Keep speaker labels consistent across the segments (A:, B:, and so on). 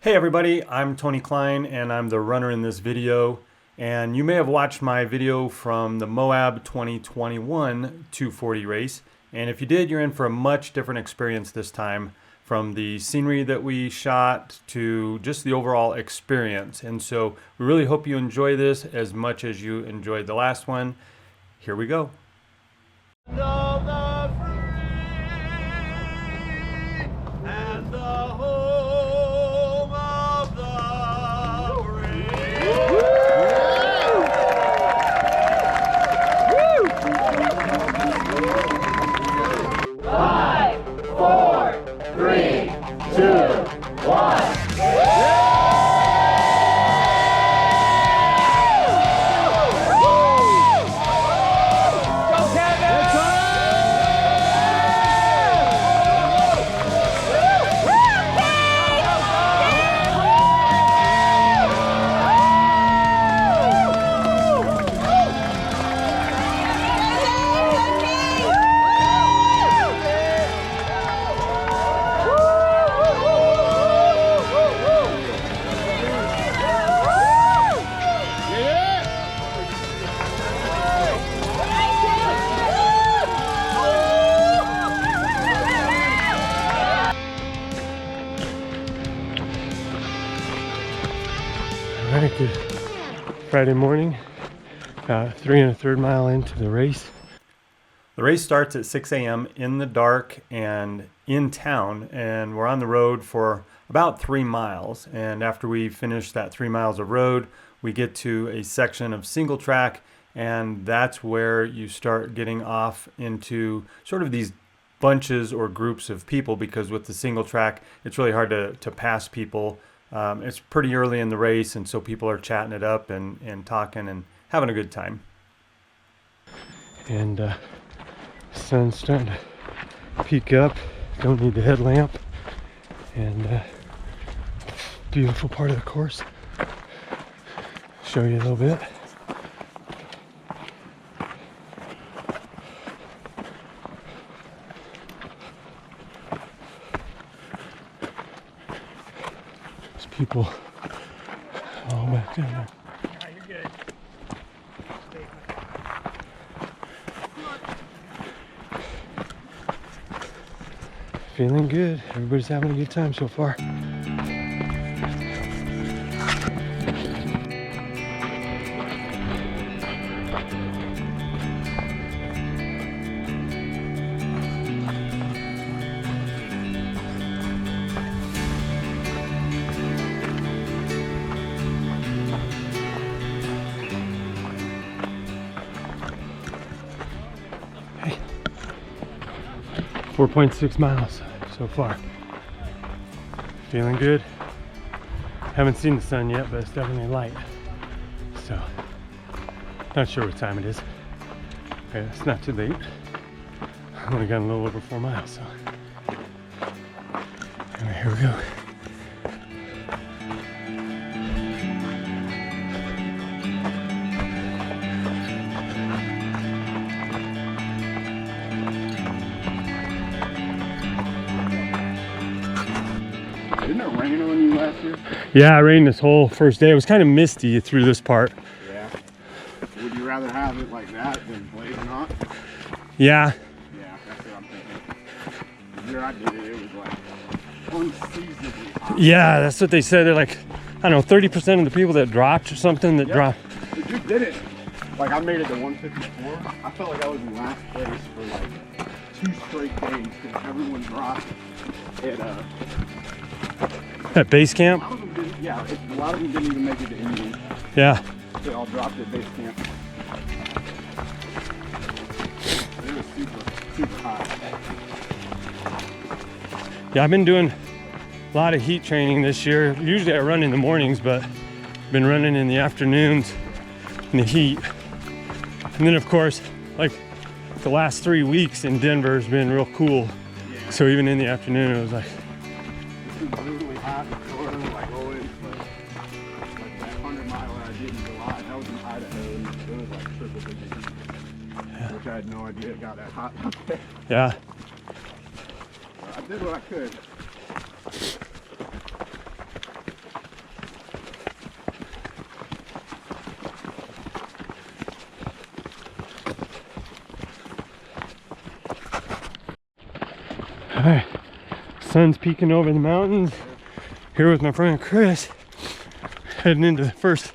A: Hey everybody, I'm Tony Cline and I'm the runner in this video. And you may have watched my video from the Moab 2021 240 race. And if you did, you're in for a much different experience this time, from the scenery that we shot to just the overall experience. And so we really hope you enjoy this as much as you enjoyed the last one. Here we go.
B: Alright, good Friday morning, 3 1/3 mile into the race.
A: The race starts at 6 a.m. in the dark and in town, and we're on the road for about 3 miles. And after we finish that 3 miles of road, we get to a section of single track, and that's where you start getting off into sort of these bunches or groups of people, because with the single track, it's really hard to pass people. It's pretty early in the race, and so people are chatting it up and talking and having a good time.
B: And sun's starting to peek up. Don't need the headlamp. And beautiful part of the course. Show you a little bit. People all back down there. You're good. Feeling good. Everybody's having a good time so far. 4.6 miles so far. Feeling good. Haven't seen the sun yet, but it's definitely light. So, not sure what time it is. Okay, it's not too late. I've only got a little over 4 miles, so. Anyway, here we go.
C: Didn't it rain on you last year?
B: Yeah, it rained this whole first day. It was kind of misty through this part.
C: Yeah. Would you rather have it like that than blazing hot?
B: Yeah.
C: Yeah, that's what I'm thinking. The year I did it, it was like unseasonably hot.
B: Yeah, that's what they said. They're like, I don't know, 30% of the people that dropped or something that dropped.
C: If you did it, like I made it to 154, I felt like I was in last place for like 2 straight days because everyone dropped
B: At base camp?
C: A lot of them didn't, yeah, a lot of them didn't even make it to Indian.
B: Yeah.
C: They all dropped at base camp. It was super hot.
B: Yeah, I've been doing a lot of heat training this year. Usually I run in the mornings, but I've been running in the afternoons in the heat. And then of course, like the last 3 weeks in Denver has been real cool.
C: Yeah.
B: So even in the afternoon, it was like,
C: This is brutally hot in Florida, like always, but like that 100-mile I did in July, that was in Idaho, and it was like triple digit heat,
B: yeah.
C: which I had no idea it got that hot out there.
B: Yeah.
C: I did what I could.
B: Sun's peeking over the mountains. Here with my friend Chris, heading into the first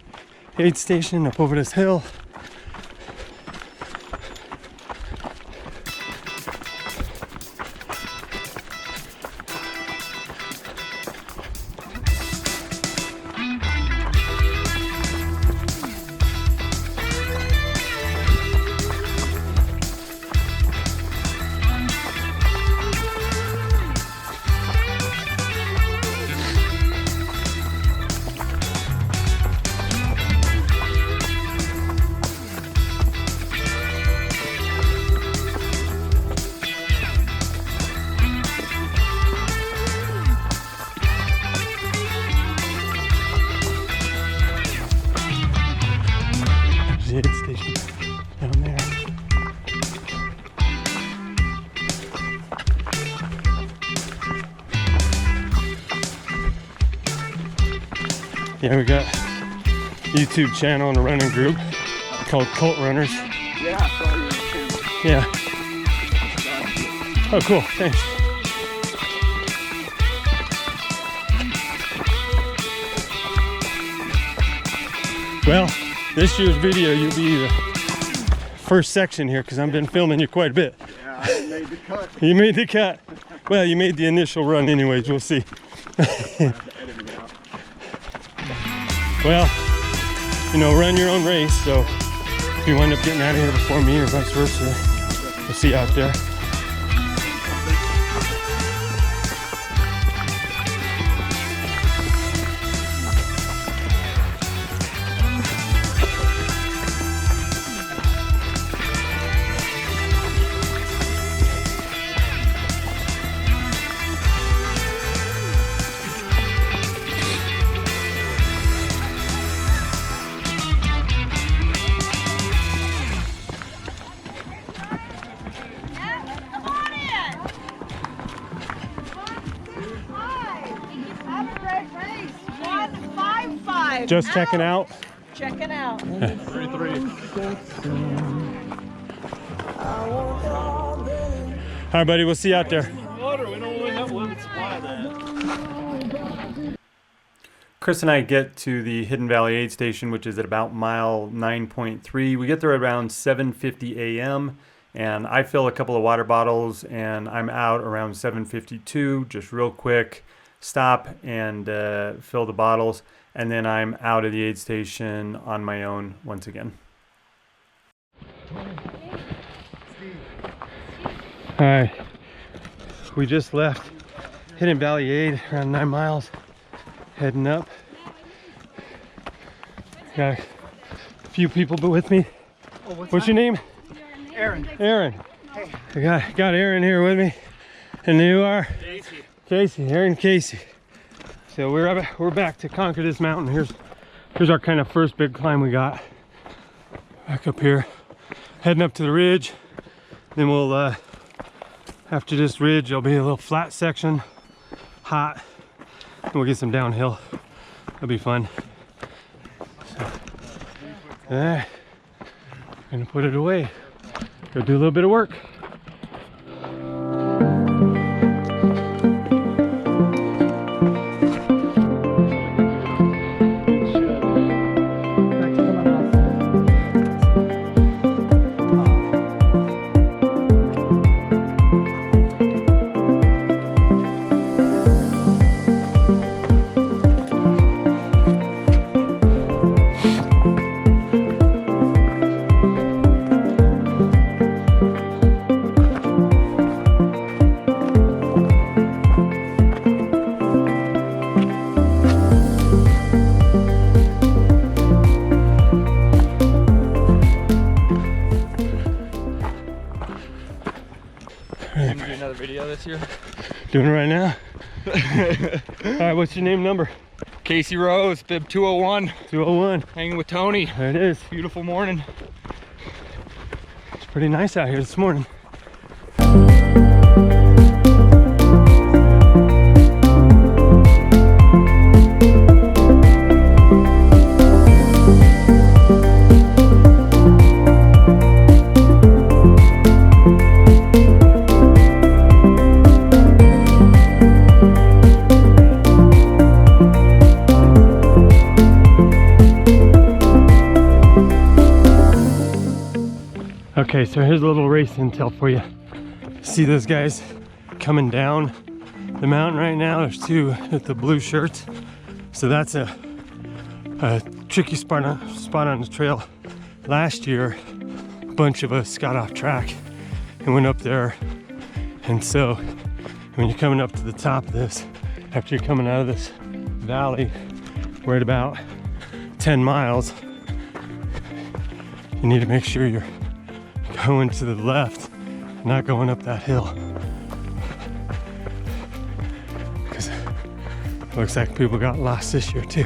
B: aid station up over this hill. The aid station down there. Yeah, we got a YouTube channel and a running group called Cult Runners.
C: Yeah, I saw you on camera.
B: Yeah. Oh, cool. Thanks. Well, this year's video, you'll be the first section here because I've been filming you quite a bit.
C: Yeah, I made the cut.
B: You made the cut. Well, you made the initial run anyways, we'll see. Well, you know, run your own race, so if you wind up getting out of here before me or vice versa, we'll see you out there. Just checking out.
D: Checking out.
C: 3-3.
B: All right, buddy, we'll see you out there.
E: Water, we don't really have one supply of that.
A: Chris and I get to the Hidden Valley Aid Station, which is at about mile 9.3. We get there around 7:50 a.m. and I fill a couple of water bottles and I'm out around 7:52, just real quick, stop and fill the bottles. And then I'm out of the aid station on my own once again.
B: All right, we just left Hidden Valley Aid, around 9 miles, heading up. Got a few people with me. What's your name?
E: Aaron.
B: Aaron. I got Aaron here with me. And you are?
E: Casey.
B: Casey, Aaron Casey. So we're back to conquer this mountain. Here's our kind of first big climb we got. Back up here, heading up to the ridge. Then we'll, after this ridge, there'll be a little flat section, hot. And we'll get some downhill. That'll be fun. So, yeah, gonna put it away. Go do a little bit of work.
E: This year.
B: Doing it right now. All right, what's your name, number?
E: Casey Rose, bib 201.
B: 201.
E: Hanging with Tony.
B: There it is.
E: Beautiful morning.
B: It's pretty nice out here this morning. Okay, so here's a little race intel for you. See those guys coming down the mountain right now? There's two with the blue shirts. So that's a tricky spot on the trail. Last year, a bunch of us got off track and went up there. And so when you're coming up to the top of this, after you're coming out of this valley, we're at about 10 miles. You need to make sure you're going to the left, not going up that hill. Because it looks like people got lost this year too.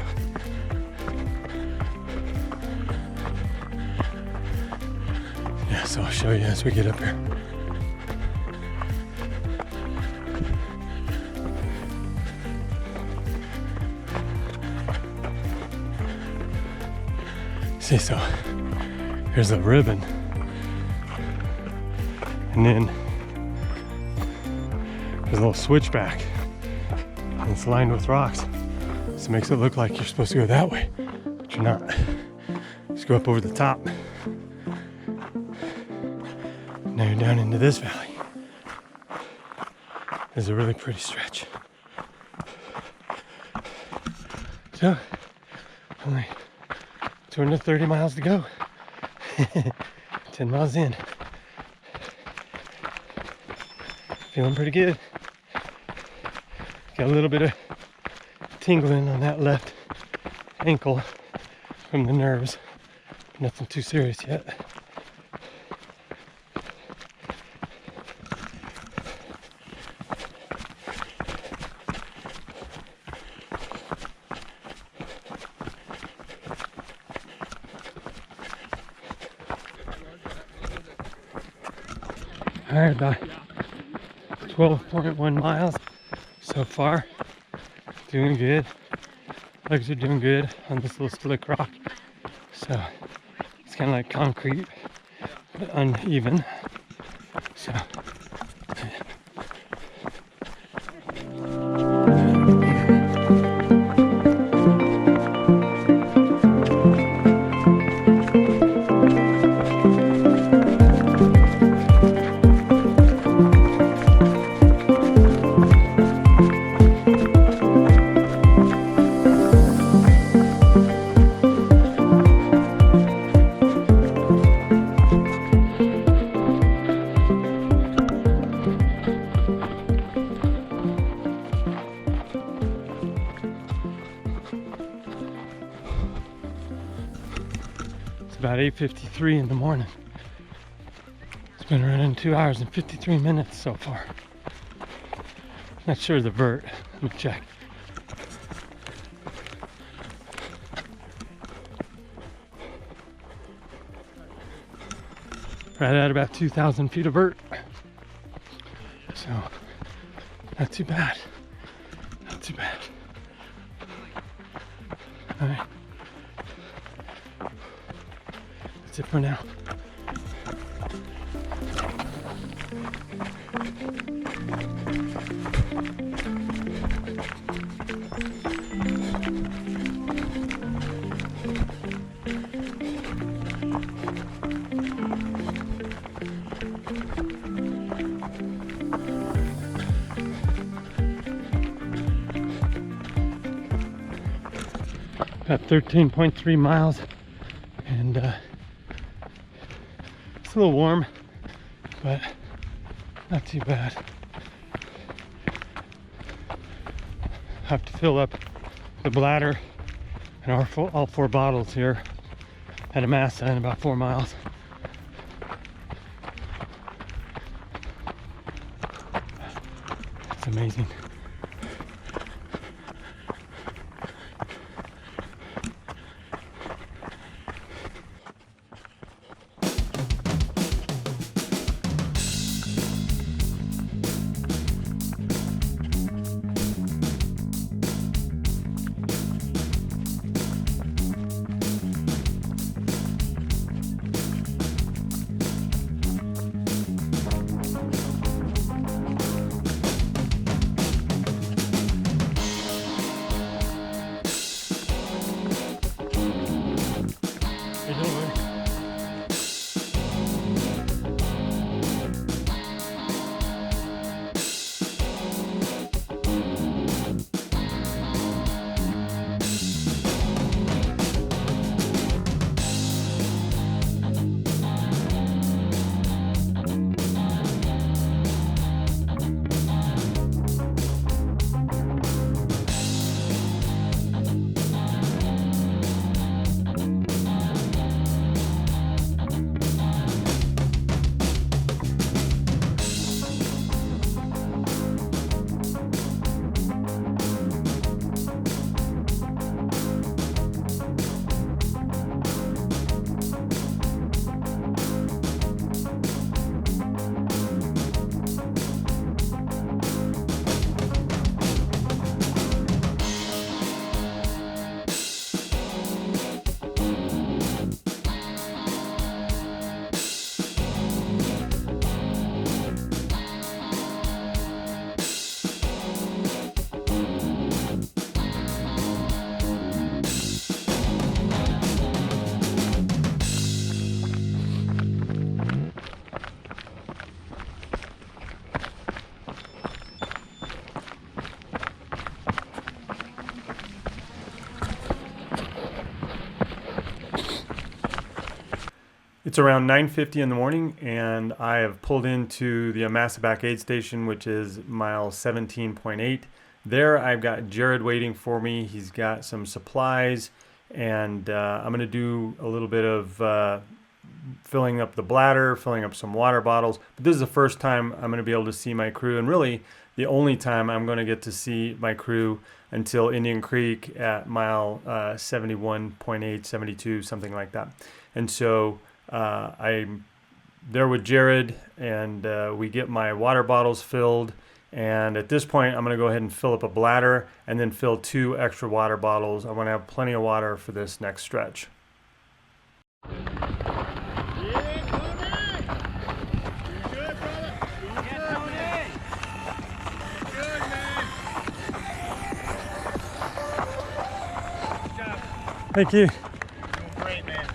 B: Yeah, so I'll show you as we get up here. See, so here's a ribbon, and then there's a little switchback, and it's lined with rocks, so it makes it look like you're supposed to go that way, but you're not. Just go up over the top. Now you're down into this valley. There's a really pretty stretch. So, only 230 miles to go. 10 miles in. Feeling pretty good. Got a little bit of tingling on that left ankle from the nerves. Nothing too serious yet. All right, about 12.1 miles so far. Doing good. Legs are doing good on this little slick rock. So it's kind of like concrete, but uneven. So. About 8:53 in the morning. It's been running 2 hours and 53 minutes so far. Not sure the vert. Let me check. Right at about 2,000 feet of vert. So, not too bad. Not too bad. All right. That's it for now. About 13.3 miles, and it's a little warm, but not too bad. Have to fill up the bladder and all 4 bottles here at Amasa in about 4 miles. It's amazing.
A: It's around 9:50 in the morning, and I have pulled into the Amasa Back Aid Station, which is mile 17.8. There I've got Jared waiting for me. He's got some supplies, and I'm going to do a little bit of filling up the bladder, filling up some water bottles. But this is the first time I'm going to be able to see my crew, and really the only time I'm going to get to see my crew until Indian Creek at mile 71.8, 72, something like that. And so I'm there with Jared, and we get my water bottles filled. And at this point, I'm going to go ahead and fill up a bladder and then fill 2 extra water bottles. I want to have plenty of water for this next stretch.
B: Thank you.
E: Great, man.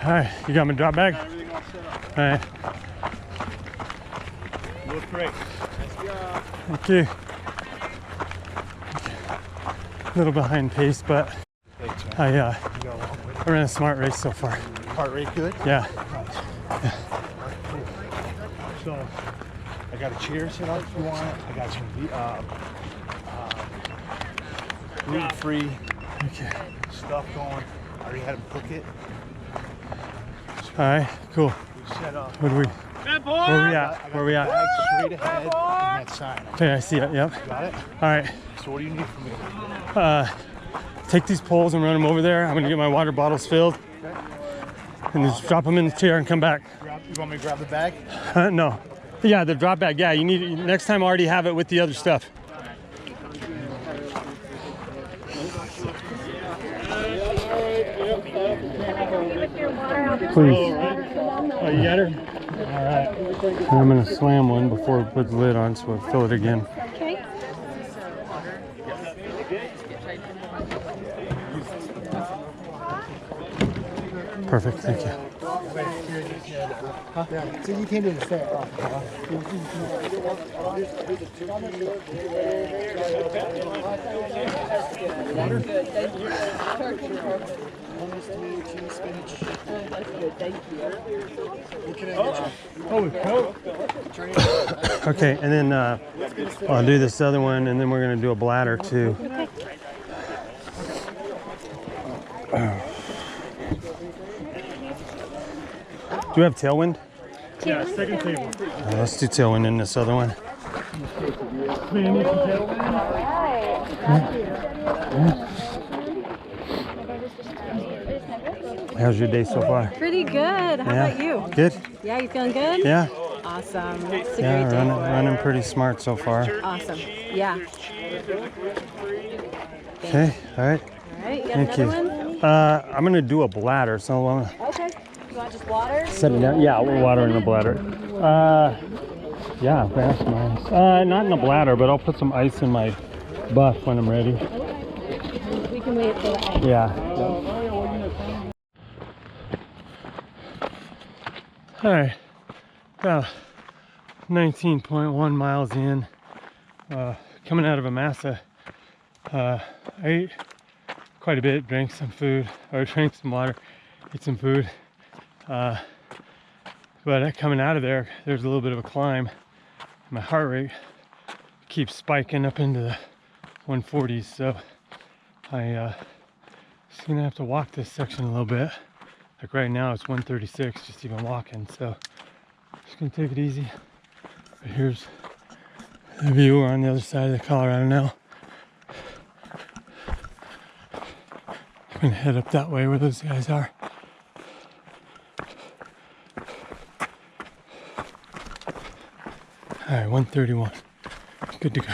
B: All right, you got my drop bag?
E: Everything all set up.
B: All right,
E: Look great.
B: thank you. A little behind pace, but I ran a smart race so far.
E: Heart rate good?
B: Yeah.
E: So, I got a chair set up if you want it. I got some gluten-free
B: Okay.
E: stuff going. I already had them cook it.
B: All right, cool.
E: We set up.
B: Where we at? Where we at?
E: Bag straight ahead in that sign.
B: Okay, I see it. Yep.
E: Got it?
B: All right.
E: So what do you need from me?
B: Take these poles and run them over there. I'm gonna get my water bottles filled, and just drop them in the chair and come back.
E: You want me to grab the bag?
B: No. Yeah, the drop bag. Yeah, you need next time. Already have it with the other stuff. Please. Oh, you got her? All right. I'm gonna slam one before we put the lid on, so we'll fill it again.
D: Okay.
B: Perfect. Thank you.
E: So you came in to stay.
D: Water? Good, thank you. That's good, thank you.
B: Okay, and then I'll do this other one, and then we're gonna do a bladder too. Do you have tailwind?
D: Yeah, second table.
B: Let's do tailwind in this other one. How's your day so far?
D: Pretty good. How about you?
B: Good?
D: Yeah, you feeling good?
B: Yeah?
D: Awesome. It's a
B: Yeah,
D: great day.
B: running pretty smart so far.
D: Awesome. Yeah.
B: Okay, all right.
D: All right, you got
B: Thank
D: another
B: you.
D: one?
B: I'm gonna do a bladder, so I'm
D: Okay. You want just water?
B: set it down. Yeah, we're watering the bladder. Yeah, that's nice. Not in the bladder, but I'll put some ice in my buff when I'm ready.
D: We can wait for the ice.
B: Yeah. All right, about 19.1 miles in, coming out of Amasa. I ate quite a bit, drank some food, or drank some water, ate some food. But coming out of there, there's a little bit of a climb. My heart rate keeps spiking up into the 140s, so I just gonna have to walk this section a little bit. Like right now it's 136 just even walking, so just gonna take it easy. But here's the view. We're on the other side of the Colorado now. I'm gonna head up that way where those guys are. All right, 131, good to go.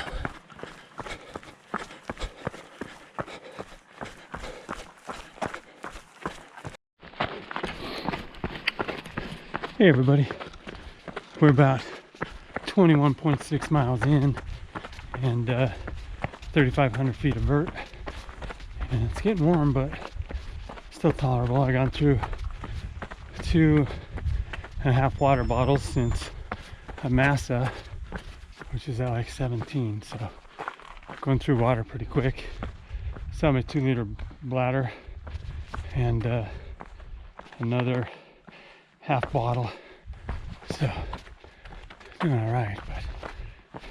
B: Hey everybody, we're about 21.6 miles in and 3,500 feet of vert, and it's getting warm but still tolerable. I've gone through 2.5 water bottles since Amasa, which is at like 17, so going through water pretty quick. Still have my 2-liter bladder and another half bottle. So doing all right, but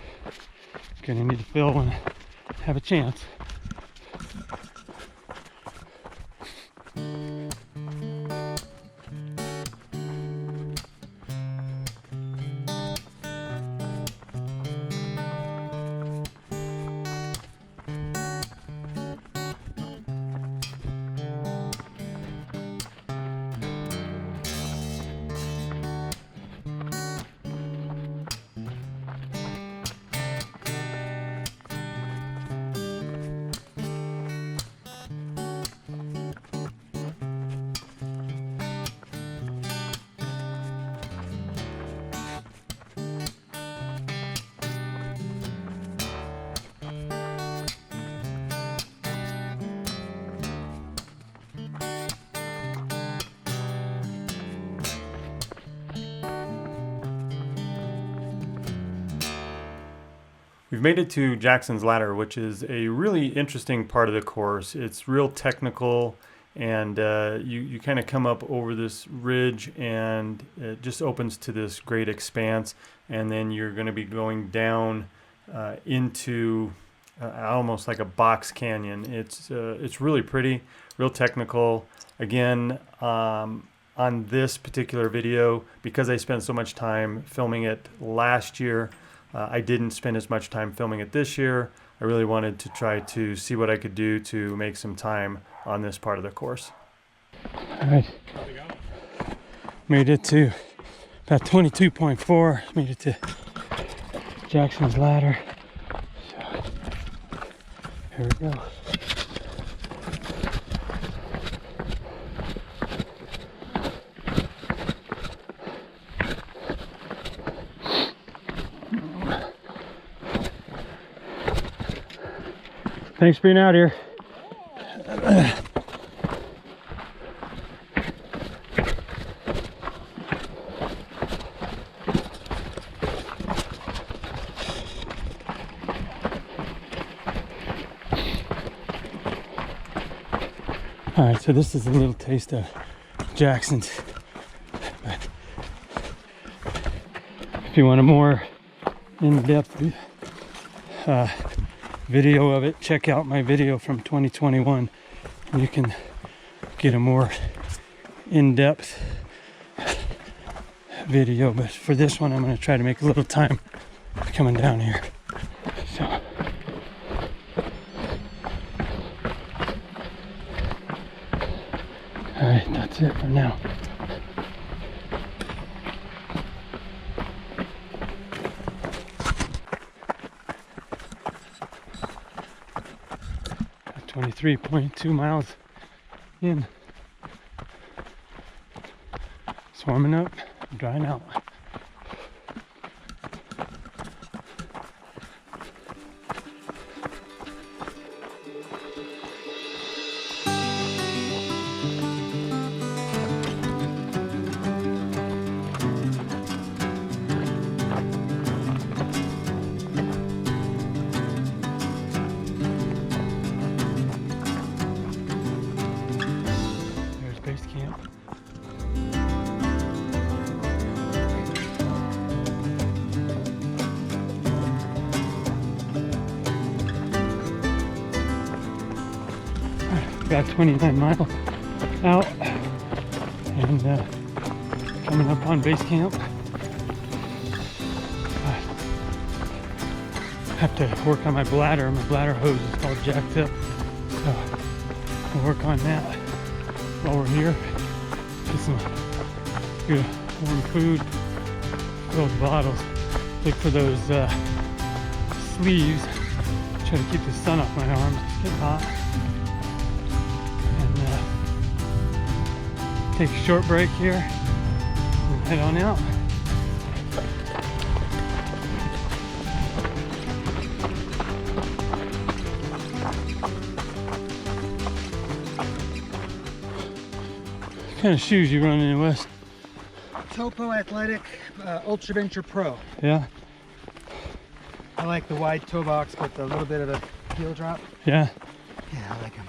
B: gonna need to fill when I have a chance.
A: We've made it to Jackson's Ladder, which is a really interesting part of the course. It's real technical, and you kind of come up over this ridge, and it just opens to this great expanse, and then you're going to be going down into almost like a box canyon. It's really pretty, real technical. Again, on this particular video, because I spent so much time filming it last year, I didn't spend as much time filming it this year. I really wanted to try to see what I could do to make some time on this part of the course.
B: All right, made it to about 22.4, made it to Jackson's Ladder. So, here we go. Thanks for being out here. All right, so this is a little taste of Jackson's. But if you want a more in-depth video of it, check out my video from 2021. You can get a more in-depth video, but for this one I'm going to try to make a little time coming down here. So all right, that's it for now. Got 23.2 miles in. It's warming up, drying out. Got 29 miles out and coming up on base camp. I have to work on my bladder. My bladder hose is all jacked up, so I'll work on that while we're here. Get some good warm food, fill the bottles, look for those sleeves, try to keep the sun off my arms. It's getting hot. Take a short break here and head on out. What kind of shoes you running in, Wes?
F: Topo Athletic Ultra Venture Pro.
B: Yeah?
F: I like the wide toe box with a little bit of a heel drop.
B: Yeah?
F: Yeah, I like them.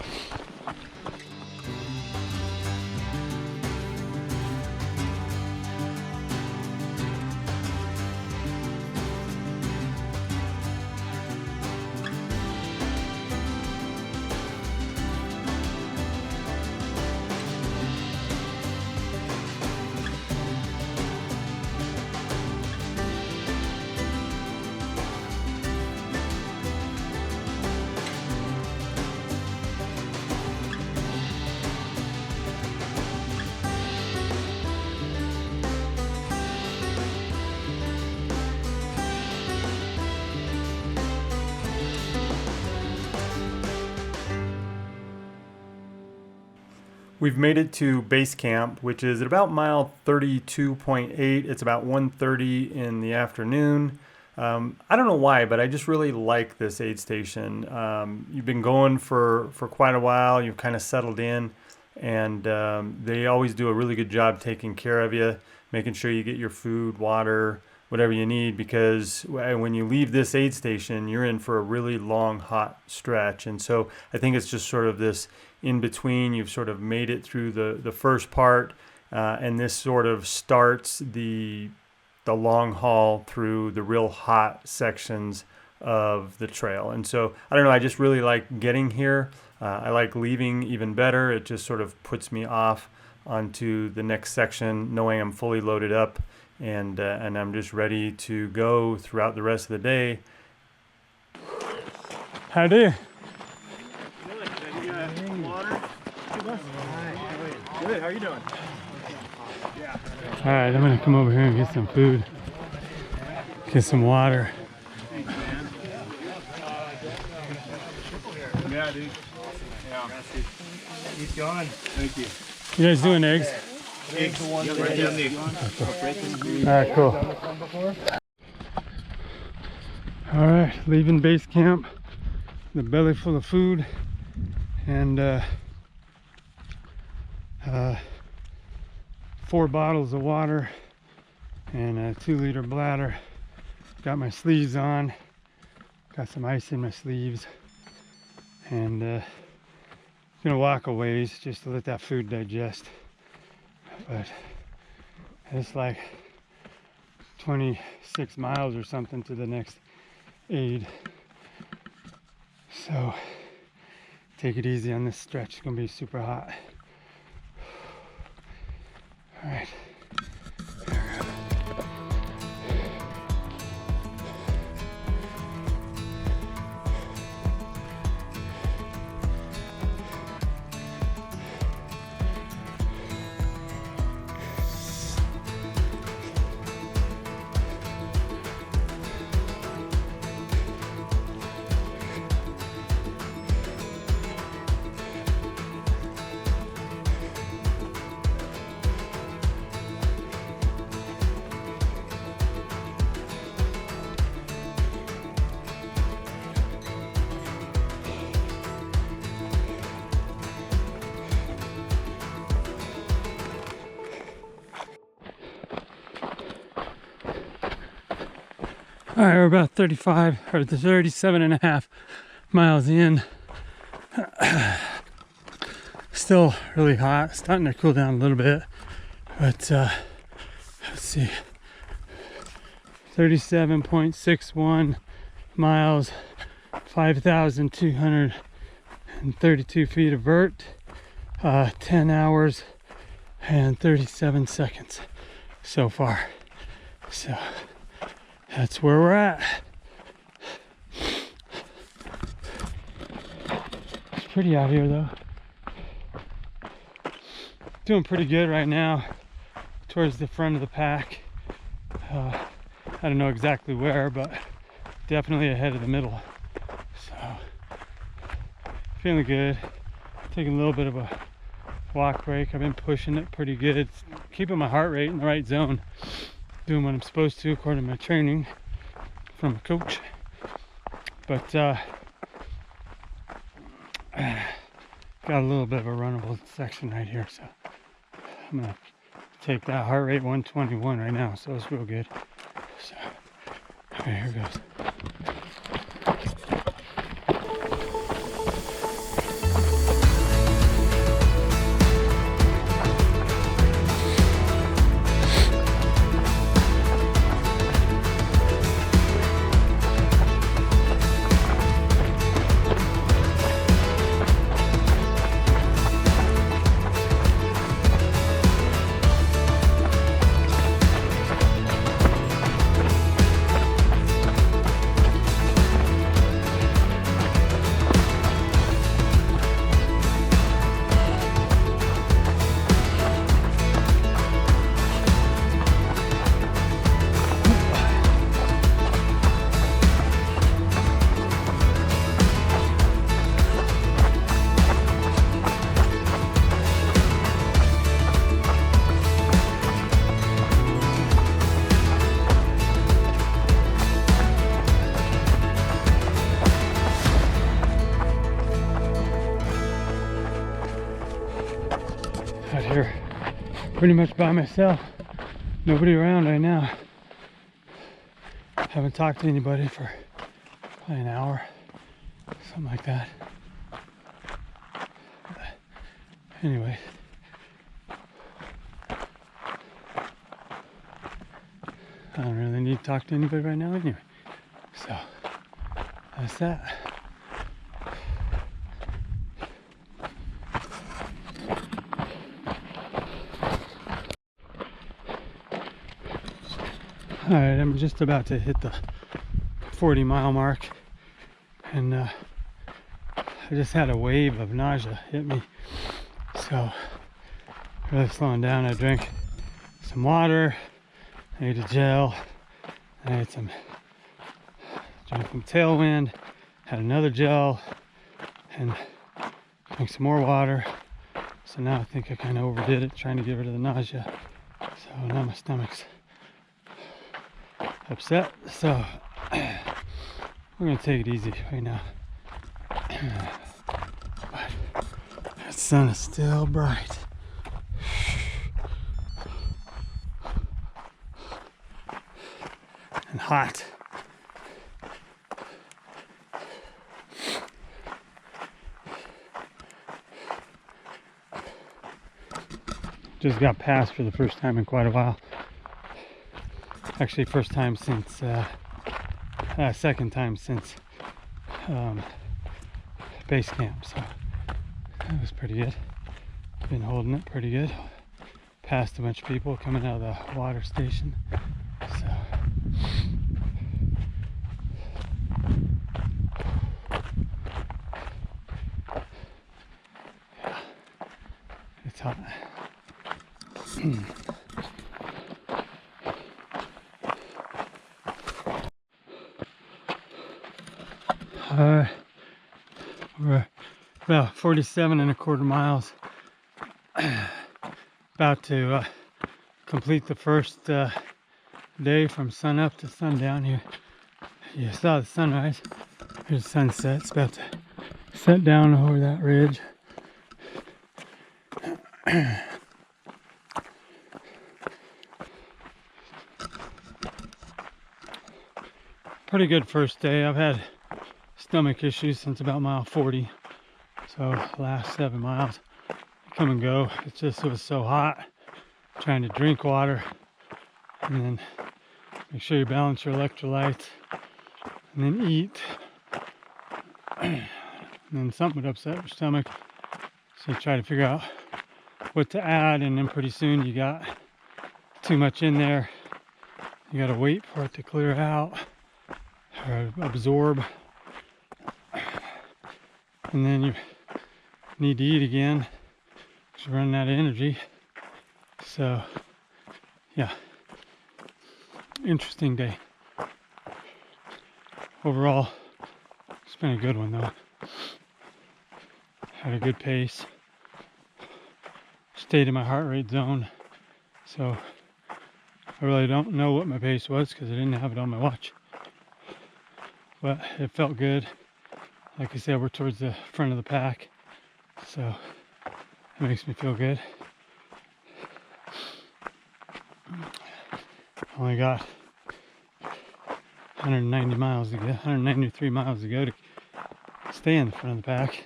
A: We've made it to base camp, which is at about mile 32.8. It's about 1:30 in the afternoon. I don't know why, but I just really like this aid station. You've been going for quite a while. You've kind of settled in, and they always do a really good job taking care of you, making sure you get your food, water, whatever you need, because when you leave this aid station, you're in for a really long, hot stretch. And so I think it's just sort of this in between. You've sort of made it through the first part, and this sort of starts the long haul through the real hot sections of the trail. And so I don't know, I just really like getting here. I like leaving even better. It just sort of puts me off onto the next section, knowing I'm fully loaded up, and I'm just ready to go throughout the rest of the day.
B: How do you?
C: Good, how are you doing?
B: All right, I'm gonna come over here and get some food, get some water.
C: Yeah, dude. Yeah. Keep going. Thank you.
B: You guys doing eggs?
C: Eggs, the one right down there.
B: All right, cool. All right, leaving base camp, the belly full of food, and 4 bottles of water and a 2-liter bladder. Got my sleeves on, got some ice in my sleeves, and gonna walk a ways just to let that food digest. But it's like 26 miles or something to the next aid, so take it easy on this stretch. It's gonna be super hot. All right. All right, we're about 35 or 37 and a half miles in. Still really hot, starting to cool down a little bit, but let's see, 37.61 miles, 5,232 feet of vert, 10 hours and 37 seconds so far. So that's where we're at. It's pretty out here though. Doing pretty good right now towards the front of the pack. I don't know exactly where, but definitely ahead of the middle. So feeling good. Taking a little bit of a walk break. I've been pushing it pretty good. Keeping my heart rate in the right zone. Doing what I'm supposed to according to my training from a coach. But got a little bit of a runnable section right here, so I'm gonna take that heart rate 121 right now, so it's real good. So okay, here goes. Out here pretty much by myself. Nobody around right now. Haven't talked to anybody for probably an hour, something like that. Anyway, I don't really need to talk to anybody right now anyway. So that's that. Alright, I'm just about to hit the 40-mile mark, and I just had a wave of nausea hit me, so really slowing down. I drank some water, I ate a gel, I drank some Tailwind, had another gel, and drank some more water. So now I think I kind of overdid it, trying to get rid of the nausea. So now my stomach's upset, so we're gonna take it easy right now. But that sun is still bright. And hot. Just got passed for the first time in quite a while. Actually, first time since, second time since base camp, so that was pretty good. Been holding it pretty good. Passed a bunch of people coming out of the water station, so yeah, it's hot. We're about 47.25 miles. About to complete the first day from sun up to sundown here. You saw the sunrise. Here's the sunset. It's about to set down over that ridge. Pretty good first day. I've had stomach issues since about mile 40, so last 7 miles come and go. It was so hot, trying to drink water and then make sure you balance your electrolytes and then eat, and then something would upset your stomach, so you try to figure out what to add, and then pretty soon you got too much in there. You got to wait for it to clear out or absorb, and then you need to eat again because you're running out of energy. So yeah, interesting day. Overall, it's been a good one though. Had a good pace, stayed in my heart rate zone, so I really don't know what my pace was because I didn't have it on my watch, but it felt good. Like I said, we're towards the front of the pack, so it makes me feel good. Only got 190 miles to go, 193 miles to go to stay in the front of the pack.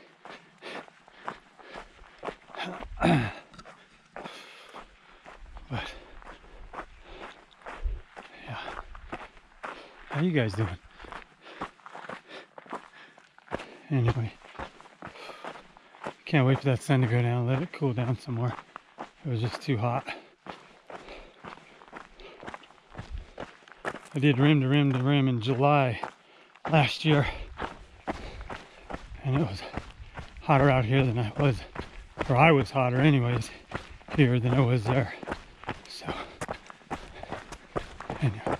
B: But yeah, how you guys doing? Anyway, can't wait for that sun to go down, let it cool down some more. It was just too hot. I did rim to rim to rim in July last year, and it was hotter out here than I was, or I was hotter anyways here than I was there. So anyway,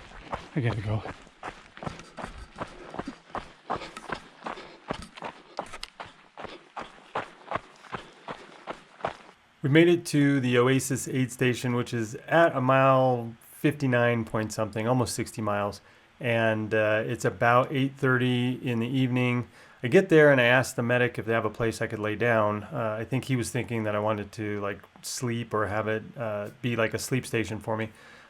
B: I gotta go.
A: We made it to the Oasis Aid Station, which is at a mile 59 point something, almost 60 miles. And it's about 8:30 in the evening. I get there and I ask the medic if they have a place I could lay down. I think he was thinking that I wanted to like sleep or have it be like a sleep station for me.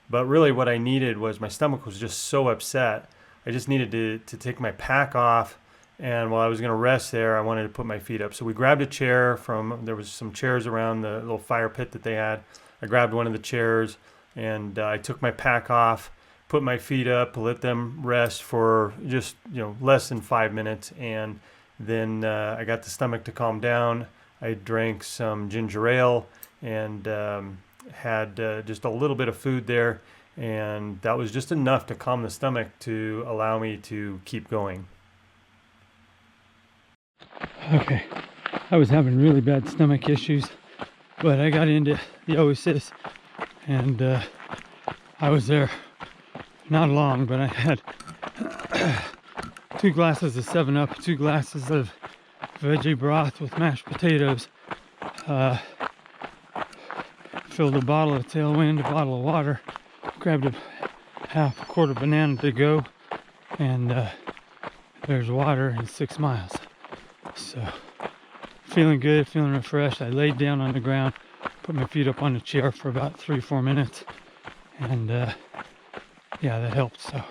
A: But really what I needed was, my stomach was just so upset. I just needed to take my pack off. And while I was going to rest there, I wanted to put my feet up. So we grabbed a chair there was some chairs around the little fire pit that they had. I grabbed one of the chairs and I took my pack off, put my feet up, let them rest for just, less than 5 minutes. And then I got the stomach to calm down. I drank some ginger ale and had just a little bit of food there. And that was just enough to calm the stomach to allow me to keep going.
B: Okay, I was having really bad stomach issues, but I got into the Oasis and I was there not long, but I had 2 glasses of 7-Up, 2 glasses of veggie broth with mashed potatoes, filled a bottle of Tailwind, a bottle of water, grabbed a quarter banana to go, and there's water in 6 miles. So, feeling good, feeling refreshed. I laid down on the ground, put my feet up on the chair for about 3-4 minutes, and yeah, that helped. So,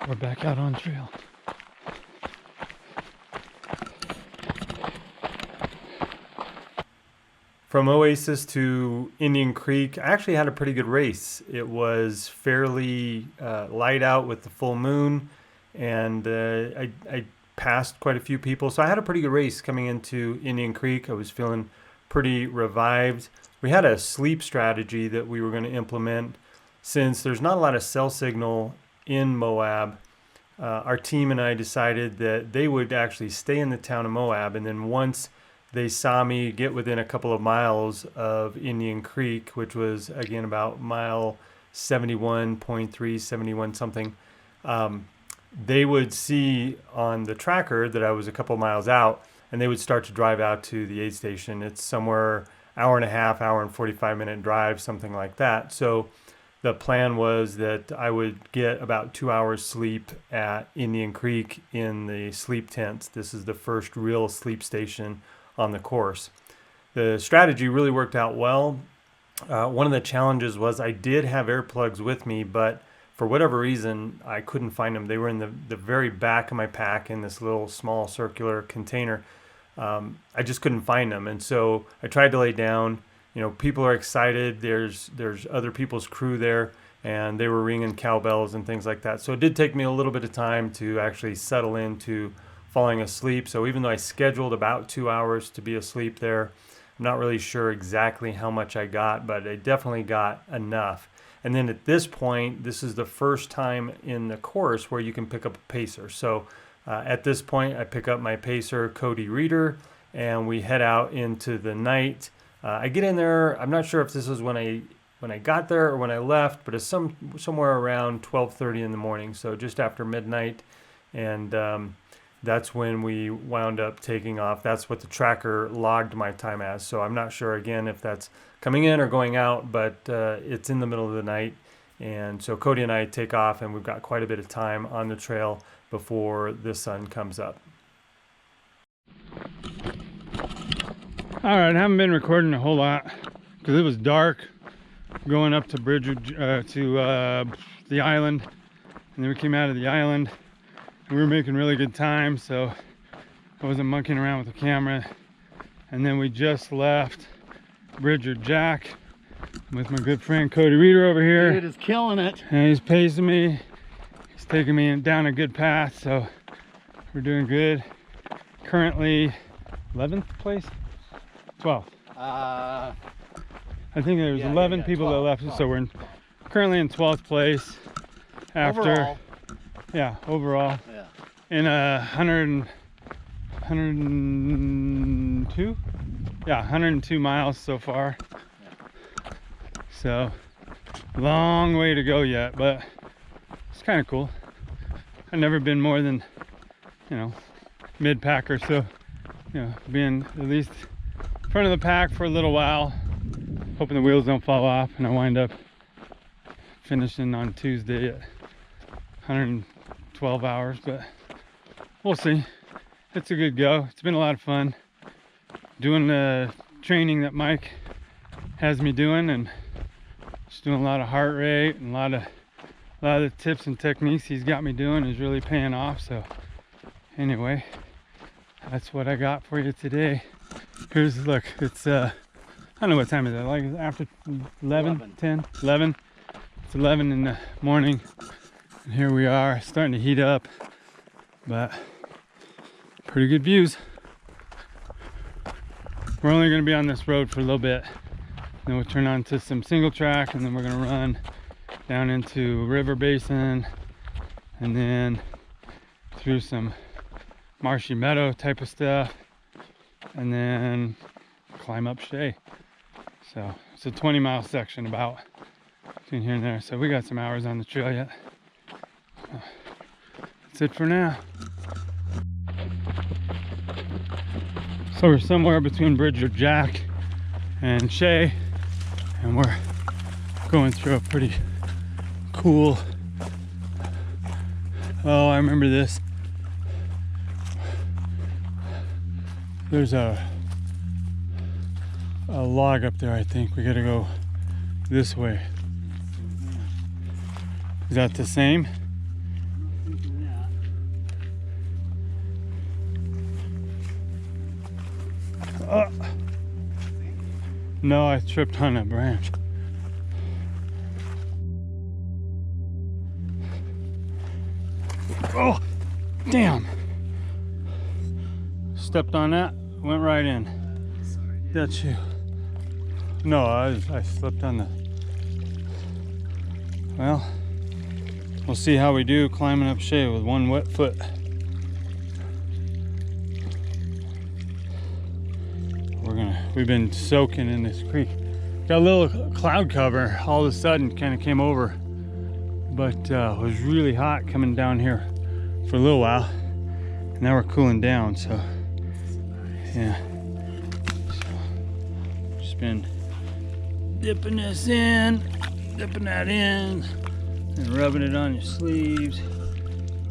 B: we're back out on trail.
A: From Oasis to Indian Creek, I actually had a pretty good race. It was fairly light out with the full moon, and I passed quite a few people. So I had a pretty good race coming into Indian Creek. I was feeling pretty revived. We had a sleep strategy that we were going to implement. Since there's not a lot of cell signal in Moab, our team and I decided that they would actually stay in the town of Moab, and then once they saw me get within a couple of miles of Indian Creek, which was again about mile 71.3, 71 something, they would see on the tracker that I was a couple miles out, and they would start to drive out to the aid station. It's somewhere hour and a half, hour and 45-minute drive, something like that. So the plan was that I would get about 2 hours sleep at Indian Creek in the sleep tents. This is the first real sleep station on the course. The strategy really worked out well. One of the challenges was I did have earplugs with me, but for whatever reason, I couldn't find them. They were in the very back of my pack in this little small circular container. I just couldn't find them. And so I tried to lay down. People are excited. There's other people's crew there, and they were ringing cowbells and things like that. So it did take me a little bit of time to actually settle into falling asleep. So even though I scheduled about 2 hours to be asleep there, I'm not really sure exactly how much I got, but I definitely got enough. And then at this point, this is the first time in the course where you can pick up a pacer. So at this point, I pick up my pacer, Cody Reader, and we head out into the night. I get in there. I'm not sure if this was when I got there or when I left, but it's somewhere around 12:30 in the morning, so just after midnight. And that's when we wound up taking off. That's what the tracker logged my time as. So I'm not sure, again, if that's coming in or going out, but it's in the middle of the night. And so Cody and I take off, and we've got quite a bit of time on the trail before the sun comes up.
B: All right, I haven't been recording a whole lot because it was dark going up to the island, and then we came out of the island. We were making really good time, so I wasn't monkeying around with the camera. And then we just left Bridger Jack with my good friend Cody Reader over here.
C: Dude is killing it.
B: And he's pacing me. He's taking me down a good path, so we're doing good. Currently 11th place? 12th. I think there was 11 people 12, that left, 12. So we're currently in 12th place after.
C: Overall.
B: Yeah, overall.
C: Yeah.
B: In 102? Yeah, 102 miles so far.
C: Yeah.
B: So, long way to go yet, but it's kind of cool. I've never been more than, mid-pack or so. Being at least in front of the pack for a little while, hoping the wheels don't fall off, and I wind up finishing on Tuesday at 112 hours, but we'll see. it's a good go. It's been a lot of fun doing the training that Mike has me doing, and just doing a lot of heart rate, and a lot of the tips and techniques he's got me doing is really paying off. So anyway, that's what I got for you today. Here's, look, it's I don't know what time is it, like after 11, 10, 11. It's 11 in the morning, and here we are, starting to heat up, but pretty good views. We're only going to be on this road for a little bit, then we'll turn on to some single track, and then we're going to run down into river basin, and then through some marshy meadow type of stuff, and then climb up Shay. So it's a 20-mile section about between here and there, so we got some hours on the trail yet. That's it for now. So we're somewhere between Bridger Jack and Shay, and we're going through a pretty cool, oh, I remember this. There's a log up there. I think we gotta go this way. Is that the same? No, I tripped on a branch. Oh, damn. Stepped on that, went right in. That's you. No, I slipped on the... Well, we'll see how we do climbing up Shay with one wet foot. We've been soaking in this creek. Got a little cloud cover, all of a sudden kind of came over, but it was really hot coming down here for a little while. Now we're cooling down, so yeah. So, just been dipping this in, dipping that in, and rubbing it on your sleeves,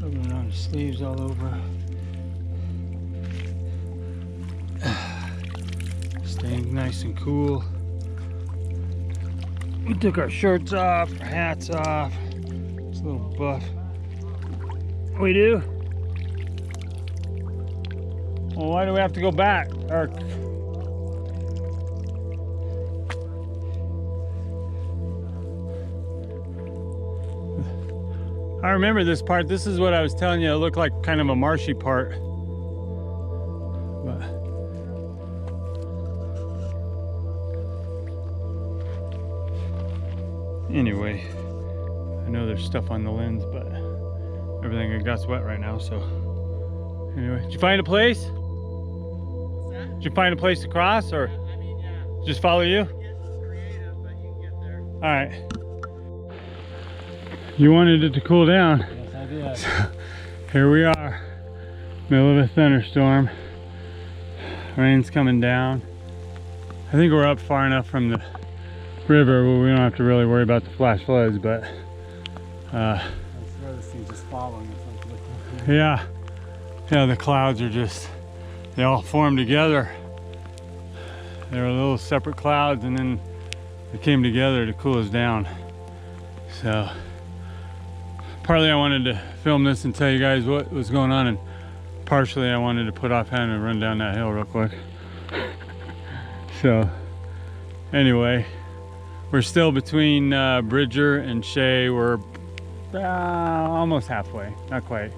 B: rubbing it on your sleeves all over. Staying nice and cool. We took our shirts off, our hats off. It's a little buff. We do? Well, why do we have to go back? I remember this part. This is what I was telling you. It looked like kind of a marshy part. But anyway, I know there's stuff on the lens, but everything I got's wet right now, so anyway. Did you find a place? What's that? Did you find a place to cross, or I mean, yeah. Just follow you? Get creative, but you can get there. All right. You wanted it to cool down.
F: Yes, I did.
B: So, here we are, middle of a thunderstorm. Rain's coming down. I think we're up far enough from the river where we don't have to really worry about the flash floods, but
F: I swear this thing's just following us.
B: yeah, the clouds are just, they all form together. They were little separate clouds, and then they came together to cool us down. So partly I wanted to film this and tell you guys what was going on, and partially I wanted to put off hand and run down that hill real quick. So anyway, we're still between Bridger and Shay. We're almost halfway. Not quite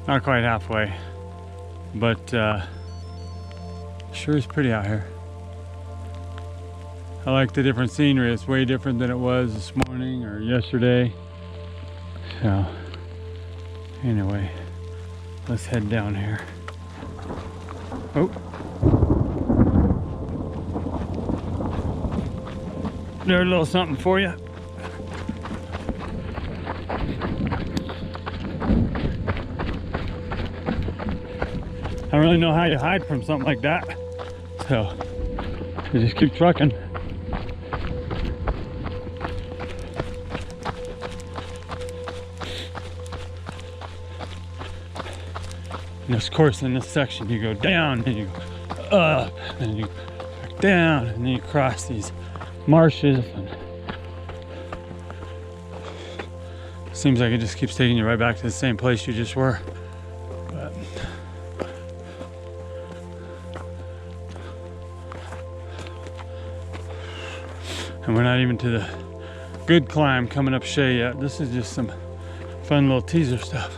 B: halfway, but sure is pretty out here. I like the different scenery. It's way different than it was this morning or yesterday. So anyway, let's head down here. Oh, there's a little something for you. I don't really know how you hide from something like that, so you just keep trucking. And of course, in this section, you go down, and you go up, and you go back down, and then you cross these marshes. And seems like it just keeps taking you right back to the same place you just were. But and we're not even to the good climb coming up Shay yet. This is just some fun little teaser stuff.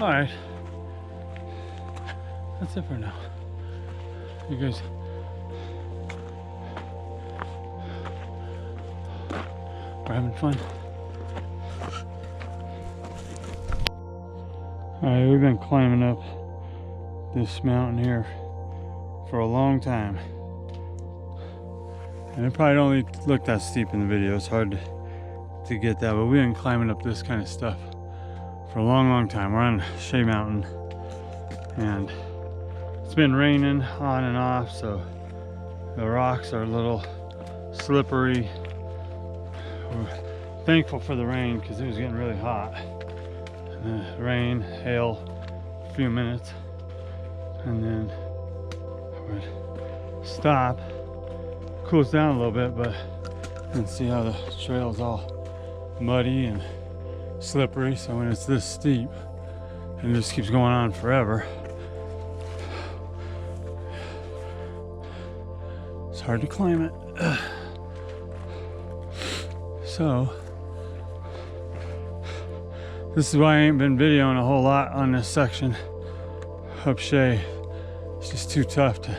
B: All right, that's it for now. You guys, we're having fun. All right, we've been climbing up this mountain here for a long time, and it probably don't look that steep in the video. It's hard to get that, but we've been climbing up this kind of stuff for a long time. We're on Shay Mountain, and it's been raining on and off, so the rocks are a little slippery. We're thankful for the rain because it was getting really hot. And the rain, hail, a few minutes, and then we'd stop, cools down a little bit, but you can see how the trail's all muddy and slippery. So when it's this steep and it just keeps going on forever, it's hard to climb it. So this is why I ain't been videoing a whole lot on this section up Shay. It's just too tough to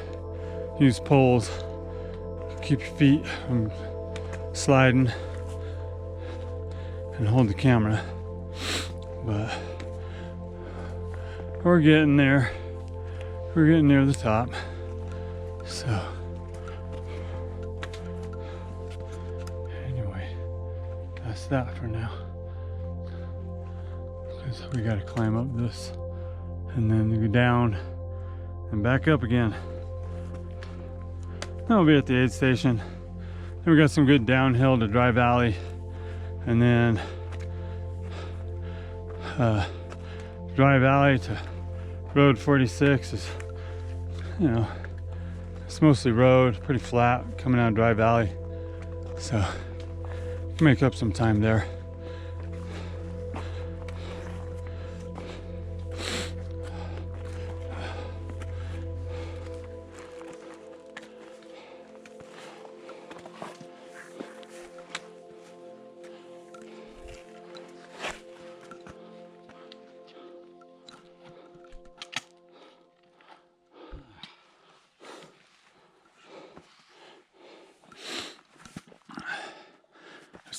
B: use poles to keep your feet from sliding and hold the camera. But we're getting there. We're getting near the top. So anyway, that's that for now. Because we gotta climb up this and then go down and back up again. Then we'll be at the aid station. Then we got some good downhill to Dry Valley, and then Dry Valley to Road 46 is, you know, it's mostly road, pretty flat coming out of Dry Valley, so make up some time there.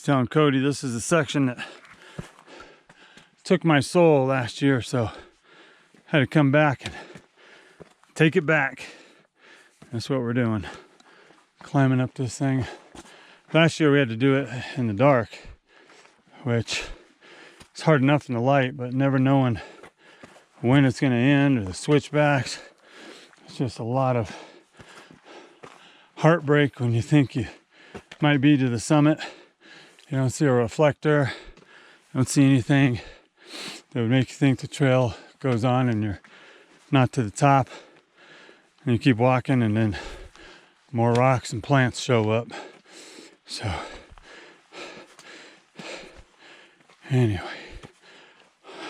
B: Telling Cody this is a section that took my soul last year, so I had to come back and take it back. That's what we're doing, climbing up this thing. Last year we had to do it in the dark, which is hard enough in the light, but never knowing when it's going to end or the switchbacks. It's just a lot of heartbreak when you think you might be to the summit. You don't see a reflector, you don't see anything that would make you think the trail goes on and you're not to the top. And you keep walking, and then more rocks and plants show up. So anyway,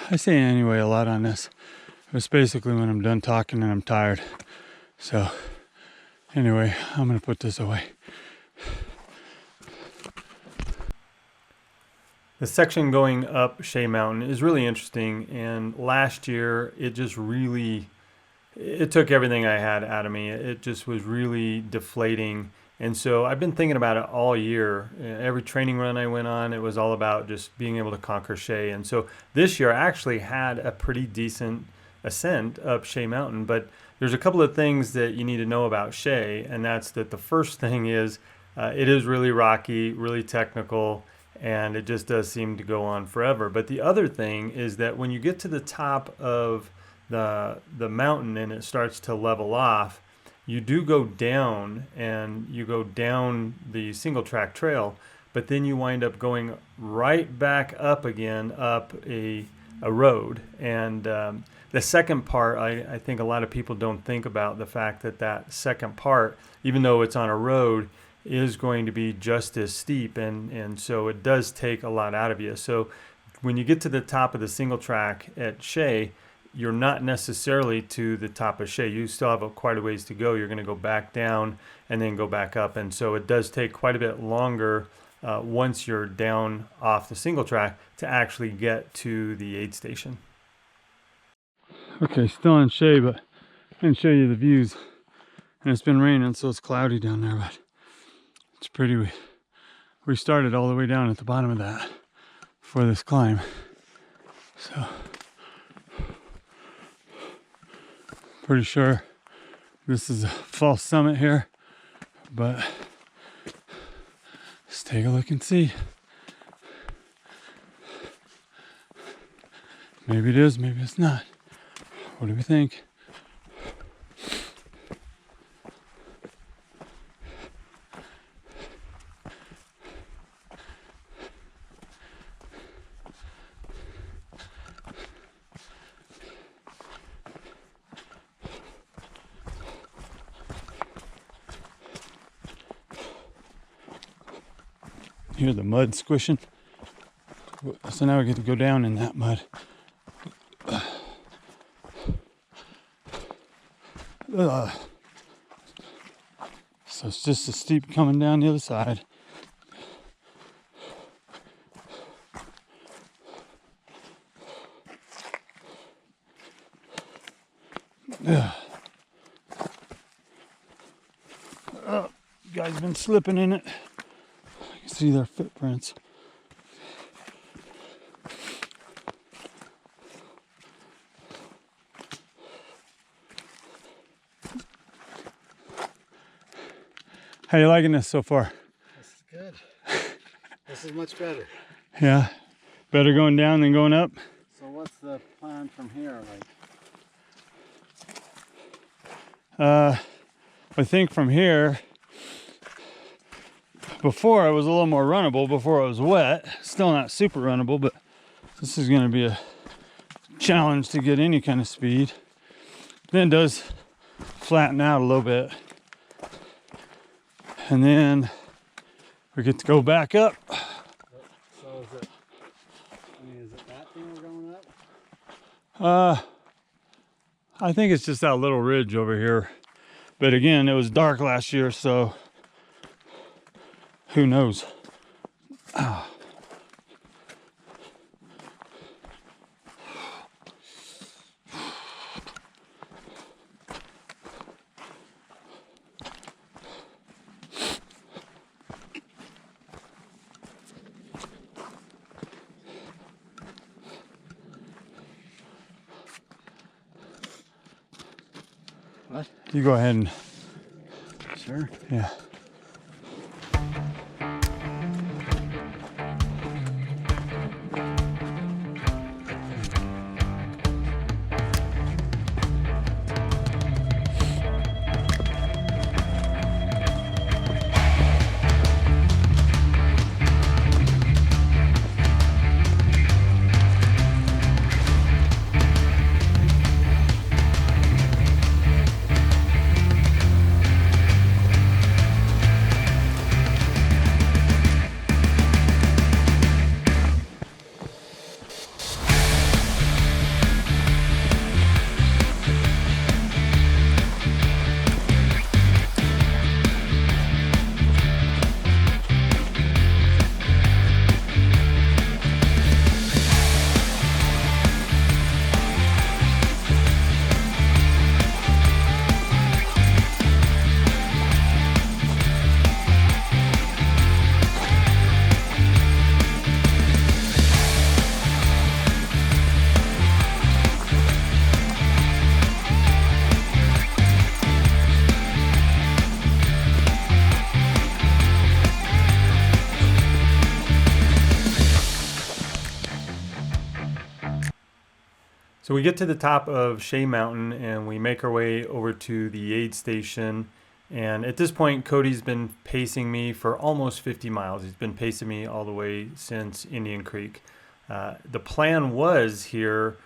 B: I say anyway a lot on this. It's basically when I'm done talking and I'm tired. So anyway, I'm gonna put this away.
A: The section going up Shay Mountain is really interesting, and last year it just really, it took everything I had out of me. It just was really deflating, and so I've been thinking about it all year. Every training run I went on, it was all about just being able to conquer Shay, and so this year I actually had a pretty decent ascent up Shay Mountain, but there's a couple of things that you need to know about Shay, and that's that the first thing is it is really rocky, really technical, and it just does seem to go on forever. But the other thing is that when you get to the top of the mountain and it starts to level off, you do go down, and you go down the single track trail, but then you wind up going right back up again, up a road. And the second part, I think a lot of people don't think about the fact that that second part, even though it's on a road, is going to be just as steep, and so it does take a lot out of you. So when you get to the top of the single track at Shay, you're not necessarily to the top of Shay. You still have quite a ways to go. You're going to go back down and then go back up, and so it does take quite a bit longer once you're down off the single track to actually get to the aid station.
B: Okay, still on Shay, but I can show you the views. And it's been raining, so it's cloudy down there, but it's pretty. We started all the way down at the bottom of that for this climb. So, pretty sure this is a false summit here, but let's take a look and see. Maybe it is, maybe it's not. What do we think? Hear the mud squishing. So now we get to go down in that mud. So it's just as steep coming down the other side. Guys been slipping in it. You can see their footprints. How you liking this so far?
F: This is good. This is much better.
B: Yeah, better going down than going up.
F: So what's the plan from here?
B: I think from here, before it was a little more runnable before it was wet. Still not super runnable, but this is going to be a challenge to get any kind of speed. Then it does flatten out a little bit. And then we get to go back up.
F: So is it, is it that thing we're going up?
B: I think it's just that little ridge over here. But again, it was dark last year, so who knows? Ah.
F: What?
B: You go ahead and...
F: Sure.
B: Yeah.
A: So we get to the top of Shay Mountain and we make our way over to the aid station. And at this point, Cody's been pacing me for almost 50 miles. He's been pacing me all the way since Indian Creek. The plan was here,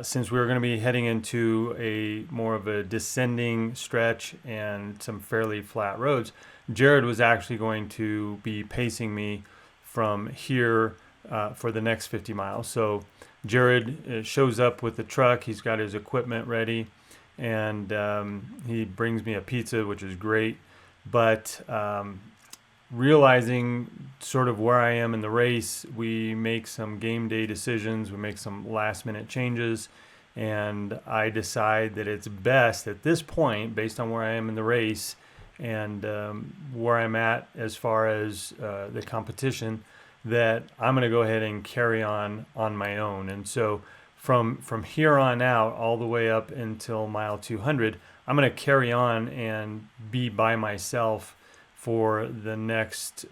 A: since we were going to be heading into a more of a descending stretch and some fairly flat roads, Jared was actually going to be pacing me from here for the next 50 miles. So Jared shows up with the truck. He's got his equipment ready, and he brings me a pizza, which is great. But realizing sort of where I am in the race, we make some game day decisions. We make some last minute changes, and I decide that it's best at this point, based on where I am in the race and where I'm at as far as the competition, that I'm going to go ahead and carry on my own. And so from here on out, all the way up until mile 200, I'm going to carry on and be by myself for the next,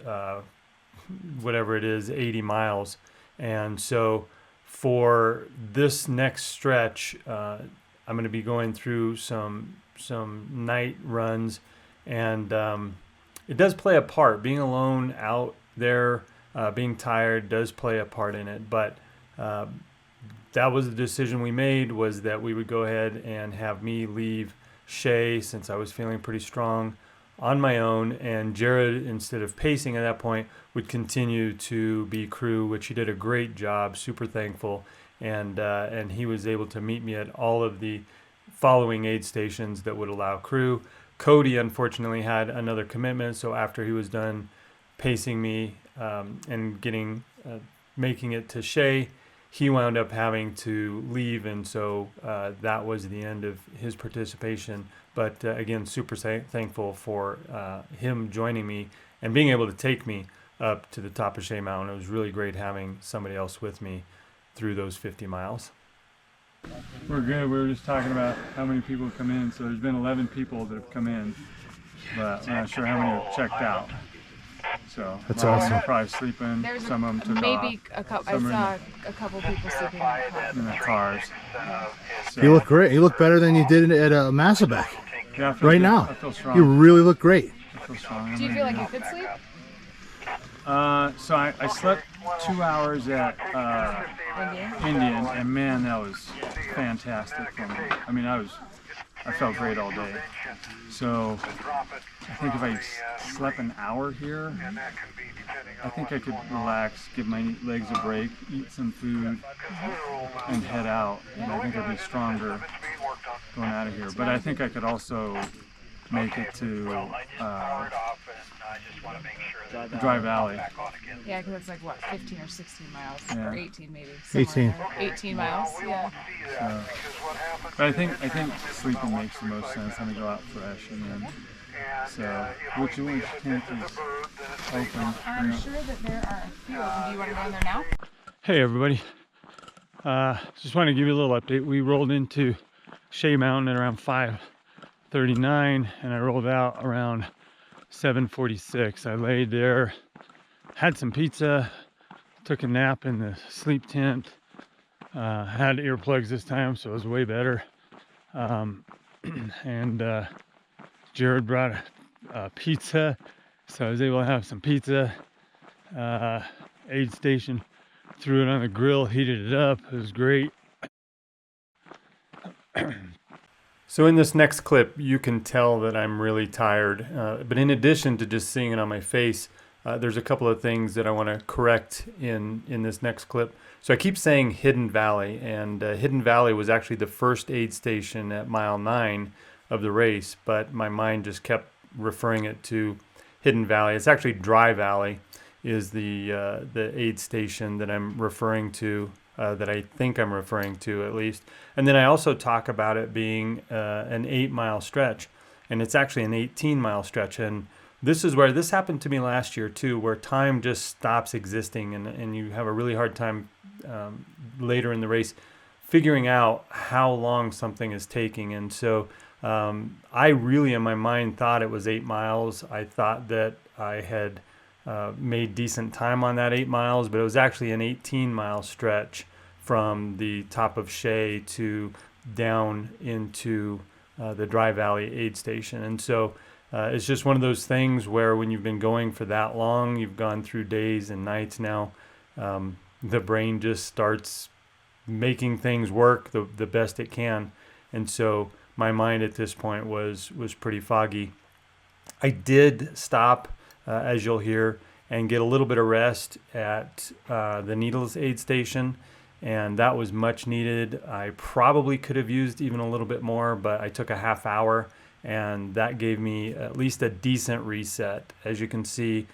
A: whatever it is, 80 miles. And so for this next stretch, I'm going to be going through some night runs, and it does play a part. Being alone out there, being tired does play a part in it, but that was the decision we made, was that we would go ahead and have me leave Shay, since I was feeling pretty strong, on my own, and Jared, instead of pacing at that point, would continue to be crew, which he did a great job, super thankful, and he was able to meet me at all of the following aid stations that would allow crew. Cody unfortunately had another commitment, so after he was done pacing me and making it to Shay, he wound up having to leave, and so that was the end of his participation. But again, super thankful for him joining me and being able to take me up to the top of Shay Mountain. It was really great having somebody else with me through those 50 miles.
B: We're good. We were just talking about how many people have come in. So there's been 11 people that have come in, but I'm not sure how many have checked out. So
E: That's
B: a lot of them
E: awesome.
B: are probably sleeping.
G: Some
B: Some of them took
G: maybe
B: off.
G: a couple. I
B: Some are
G: saw a couple people sleeping in the car.
B: in the cars. So,
E: You look great. You look better than you did at Amasa Back.
B: yeah, I feel
E: Right
B: good.
E: now.
B: I feel strong.
E: You really look great.
B: I feel strong.
G: Do you feel like you could sleep?
B: So I slept 2 hours at Indian, and man, that was fantastic for me. I mean, I felt great all day. So I think if I slept an hour here, I think I could relax, give my legs a break, eat some food, and head out. And I think I'd be stronger going out of here. But I think I could also make it to Dry Valley.
G: Yeah, because it's like what, 15 or 16 miles,
B: Yeah.
G: or 18 maybe.
E: 18.
G: 18 miles. Yeah.
B: But I think sleeping makes the most sense. I'm gonna go out fresh, and then which tent is open?
G: I'm sure that there are a few of them. Do you want to go in there now?
B: Hey everybody, just wanted to give you a little update. We rolled into Shay Mountain at around 5:39, and I rolled out around 7:46. I laid there, had some pizza, took a nap in the sleep tent, had earplugs this time, so it was way better. And Jared brought a pizza, so I was able to have some pizza. Aid station, threw it on the grill, heated it up. It was great.
A: So in this next clip, you can tell that I'm really tired. But in addition to just seeing it on my face, there's a couple of things that I want to correct in this next clip. So I keep saying Hidden Valley, and Hidden Valley was actually the first aid station at mile 9 of the race, but my mind just kept referring it to Hidden Valley. It's actually Dry Valley is the aid station that I'm referring to, that I think I'm referring to at least. And then I also talk about it being an 8-mile stretch, and it's actually an 18-mile stretch. And this is where this happened to me last year too, where time just stops existing, and you have a really hard time later in the race figuring out how long something is taking. And so I really in my mind thought it was 8 miles. I thought that I had made decent time on that 8 miles, but it was actually an 18-mile stretch from the top of Shay to down into the Dry Valley Aid Station. And so it's just one of those things where when you've been going for that long, you've gone through days and nights now, the brain just starts making things work the best it can. And so my mind at this point was pretty foggy. I did stop, as you'll hear, and get a little bit of rest at the Needles Aid Station, and that was much needed. I probably could have used even a little bit more, but I took a half hour, and that gave me at least a decent reset. As you can see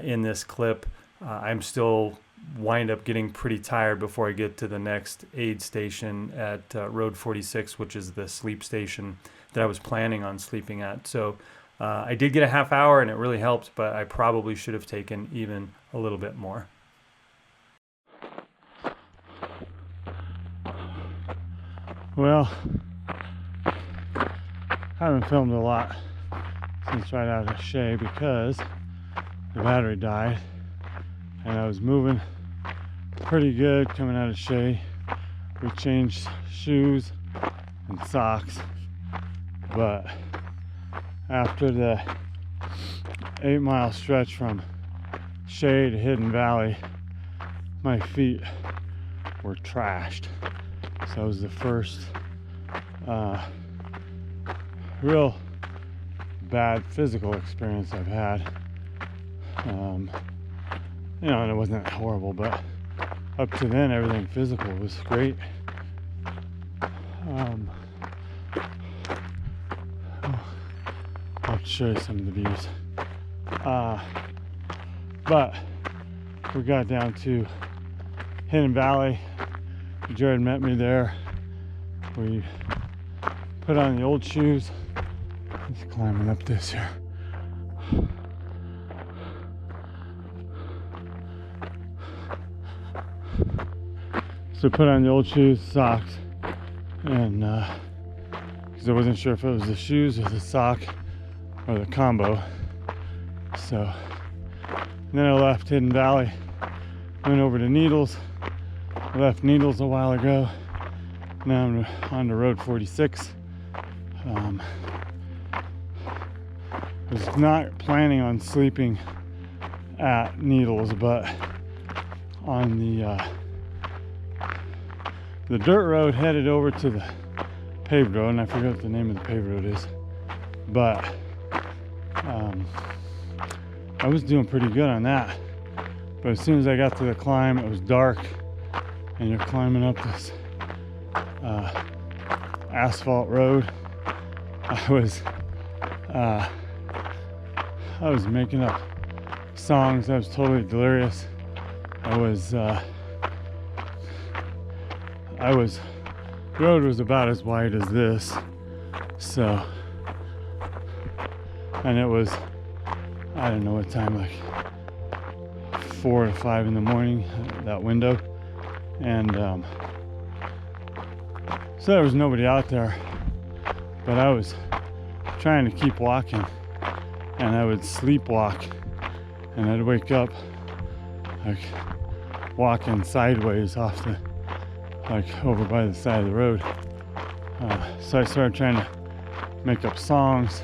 A: in this clip, I'm still wind up getting pretty tired before I get to the next aid station at Road 46, which is the sleep station that I was planning on sleeping at. So I did get a half hour and it really helped, but I probably should have taken even a little bit more.
B: Well, I haven't filmed a lot since right out of Shay because the battery died, and I was moving pretty good coming out of Shay. We changed shoes and socks, but after the 8-mile stretch from Shay to Hidden Valley, my feet were trashed. So it was the first real bad physical experience I've had. You know, and it wasn't horrible, but up to then everything physical was great. I'll show you some of the views. But we got down to Hidden Valley. Jared met me there. We put on the old shoes. He's climbing up this here. So put on the old shoes, socks, and because I wasn't sure if it was the shoes or the sock or the combo. So and then I left Hidden Valley, went over to Needles. I left Needles a while ago. Now I'm on to Road 46. I was not planning on sleeping at Needles, but on the dirt road headed over to the paved road, and I forget what the name of the paved road is, but I was doing pretty good on that. But as soon as I got to the climb, it was dark, and you're climbing up this asphalt road. I was making up songs. I was totally delirious. The road was about as wide as this, so, and it was, I don't know what time, like 4 to 5 in the morning, that window, and so there was nobody out there, but I was trying to keep walking, and I would sleepwalk, and I'd wake up like walking sideways off the, like over by the side of the road. So I started trying to make up songs.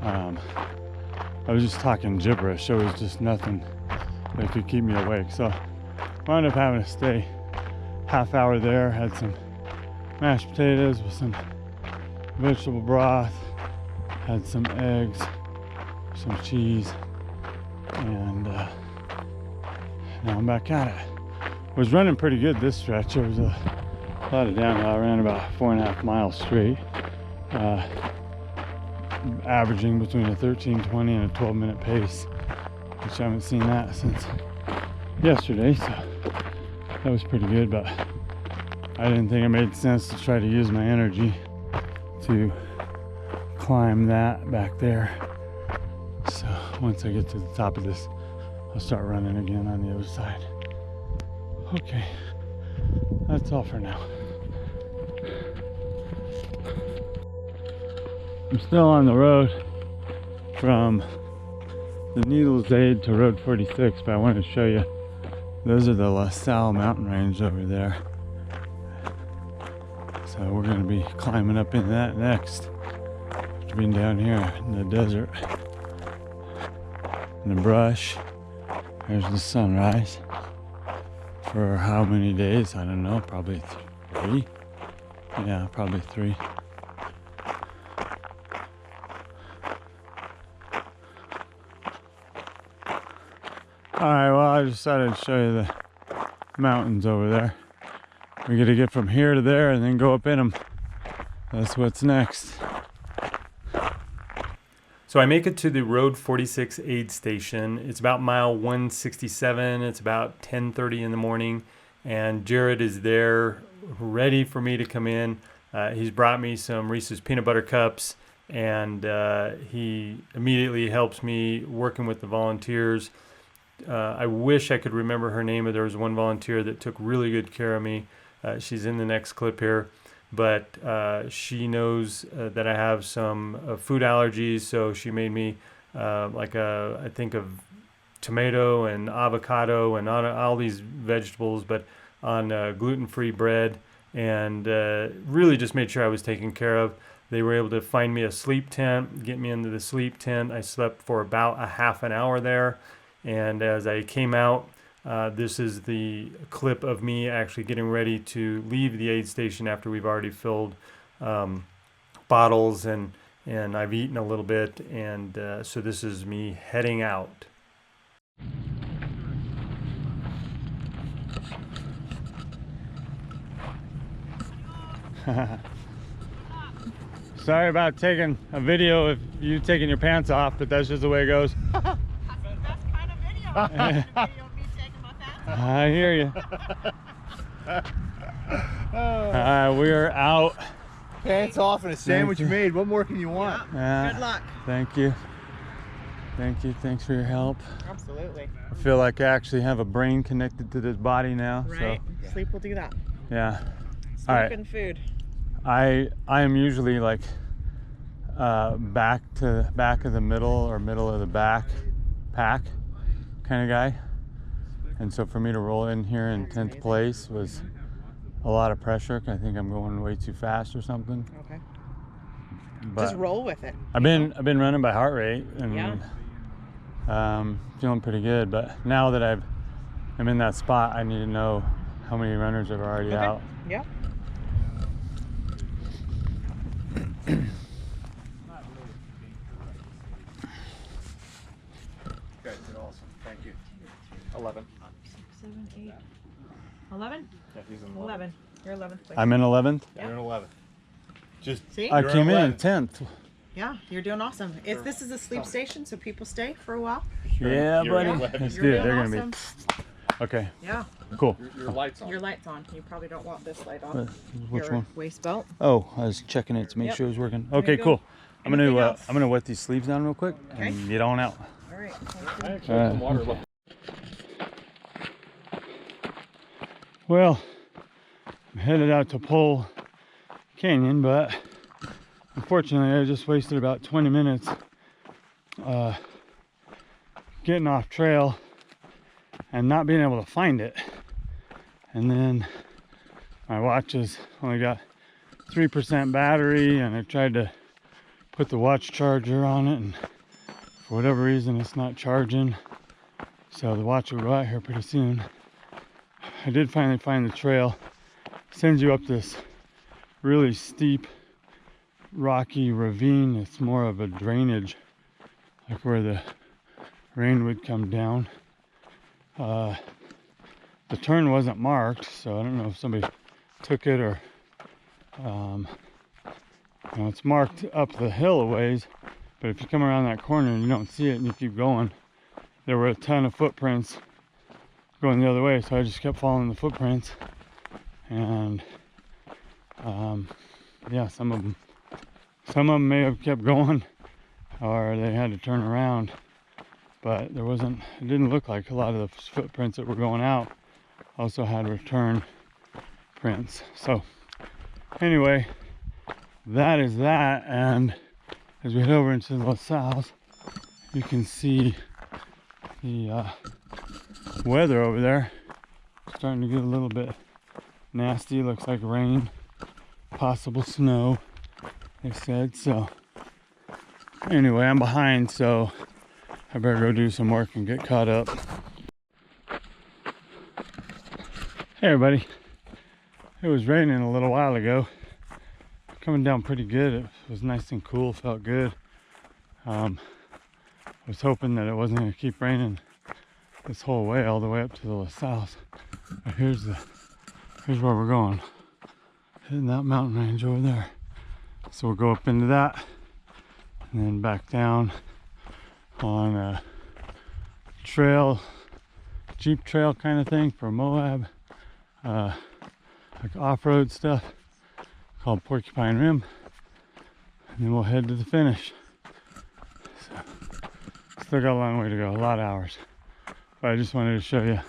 B: I was just talking gibberish. There was just nothing that could keep me awake. So I wound up having to stay half hour there. Had some mashed potatoes with some vegetable broth. Had some eggs, some cheese, and now I'm back at it. Was running pretty good this stretch. There was a lot of downhill. I ran about 4.5 miles straight, averaging between a 13:20 and a 12-minute pace, which I haven't seen that since yesterday, so that was pretty good. But I didn't think it made sense to try to use my energy to climb that back there. So once I get to the top of this, I'll start running again on the other side. Okay, that's all for now. I'm still on the road from the Needles Aid to Road 46, but I wanted to show you, those are the La Sal mountain range over there. So we're going to be climbing up into that next. After being down here in the desert, in the brush. There's the sunrise. For how many days? I don't know. Probably 3. Yeah, probably 3. Alright, well, I decided to show you the mountains over there. We got to get from here to there and then go up in them. That's what's next.
A: So I make it to the Road 46 aid station. It's about mile 167. It's about 10:30 in the morning, and Jared is there ready for me to come in. He's brought me some Reese's peanut butter cups, and he immediately helps me working with the volunteers. I wish I could remember her name, but there was one volunteer that took really good care of me. She's in the next clip here. But she knows that I have some food allergies, so she made me I think of tomato and avocado and all these vegetables, but on gluten-free bread, and really just made sure I was taken care of. They were able to find me a sleep tent, get me into the sleep tent. I slept for about a half an hour there, and as I came out, this is the clip of me actually getting ready to leave the aid station after we've already filled bottles and I've eaten a little bit, and so this is me heading out.
B: Sorry about taking a video of you taking your pants off, but that's just the way it goes.
H: That's the best kind of video. A video of me taking my pants off.
B: I hear you. We are out.
E: Pants off and a sandwich made. What more can you want?
H: Good luck.
B: Thank you. Thank you. Thanks for your help.
H: Absolutely.
B: I feel like I actually have a brain connected to this body now.
H: Right.
B: So,
H: Sleep will do that.
B: yeah.
H: Sleep
B: All right.
H: and food.
B: I am usually like back of the middle or middle of the back pack kind of guy, and so for me to roll in here in 10th place was a lot of pressure. I think I'm going way too fast or something.
H: Okay.
B: But
H: just roll with it.
B: I've been running by heart rate and feeling pretty good. But now that I'm in that spot, I need to know how many runners are already out.
H: Yep.
E: You guys did awesome. Thank you. 11.
H: 7, 8, 11?
E: Yeah, he's in
H: 11. You're 11th place.
B: I'm in 11th.
E: You're in 11. Just
H: See?
B: I
E: You're
B: came in
E: 11th.
B: 10th.
H: Yeah, you're doing awesome. This is a sleep station, so people stay for a while.
B: Yeah,
E: you're
B: buddy.
E: 11th.
B: Let's
H: You're
B: do it.
H: doing
B: They're gonna
H: awesome.
B: be okay.
H: Yeah.
B: Cool.
E: Your light's on.
H: Your light's on. You probably don't want this light on.
B: Which
H: Your
B: one?
H: waist belt.
B: Oh, I was checking it to make
H: Yep.
B: sure it was working.
H: There
B: Okay,
H: you go.
B: cool.
H: Anything else?
B: I'm gonna wet these sleeves down real quick
H: Okay.
B: and get on out.
H: All right.
E: I actually have some water left.
B: Well, I'm headed out to Pole Canyon, but unfortunately I just wasted about 20 minutes getting off trail and not being able to find it. And then my watch has only got 3% battery, and I tried to put the watch charger on it, and for whatever reason it's not charging. So the watch will go out here pretty soon. I did finally find the trail. It sends you up this really steep, rocky ravine. It's more of a drainage, like where the rain would come down. The turn wasn't marked, so I don't know if somebody took it or it's marked up the hill a ways, but if you come around that corner and you don't see it and you keep going, there were a ton of footprints going the other way, so I just kept following the footprints, and yeah, some of them may have kept going, or they had to turn around, but it didn't look like a lot of the footprints that were going out also had return prints. So anyway, that is that, and as we head over into La Sal, you can see the weather over there starting to get a little bit nasty. Looks like rain possible snow, they said. So anyway, I'm behind, so I better go do some work and get caught up. Hey everybody, it was raining a little while ago. Coming down pretty good. It was nice and cool, felt good. I was hoping that it wasn't going to keep raining this whole way, all the way up to the La Sal's. But here's where we're going. Hitting that mountain range over there. So we'll go up into that and then back down on a trail, Jeep trail kind of thing for Moab, like off-road stuff called Porcupine Rim, and then we'll head to the finish. So, still got a long way to go, a lot of hours. But I just wanted to show you,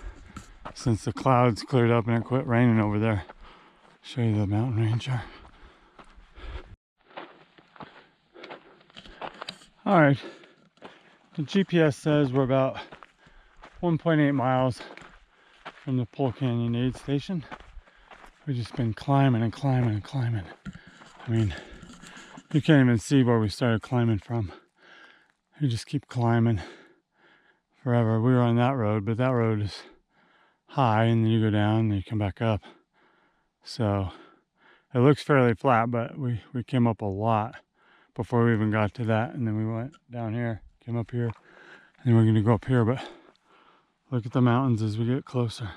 B: since the clouds cleared up and it quit raining over there, show you the mountain range here. Alright, the GPS says we're about 1.8 miles from the Pole Canyon Aid Station. We've just been climbing and climbing and climbing. I mean, you can't even see where we started climbing from. You just keep climbing forever. We were on that road, but that road is high, and then you go down and you come back up. So it looks fairly flat, but we came up a lot before we even got to that. And then we went down here, came up here, and then we're going to go up here. But look at the mountains as we get closer.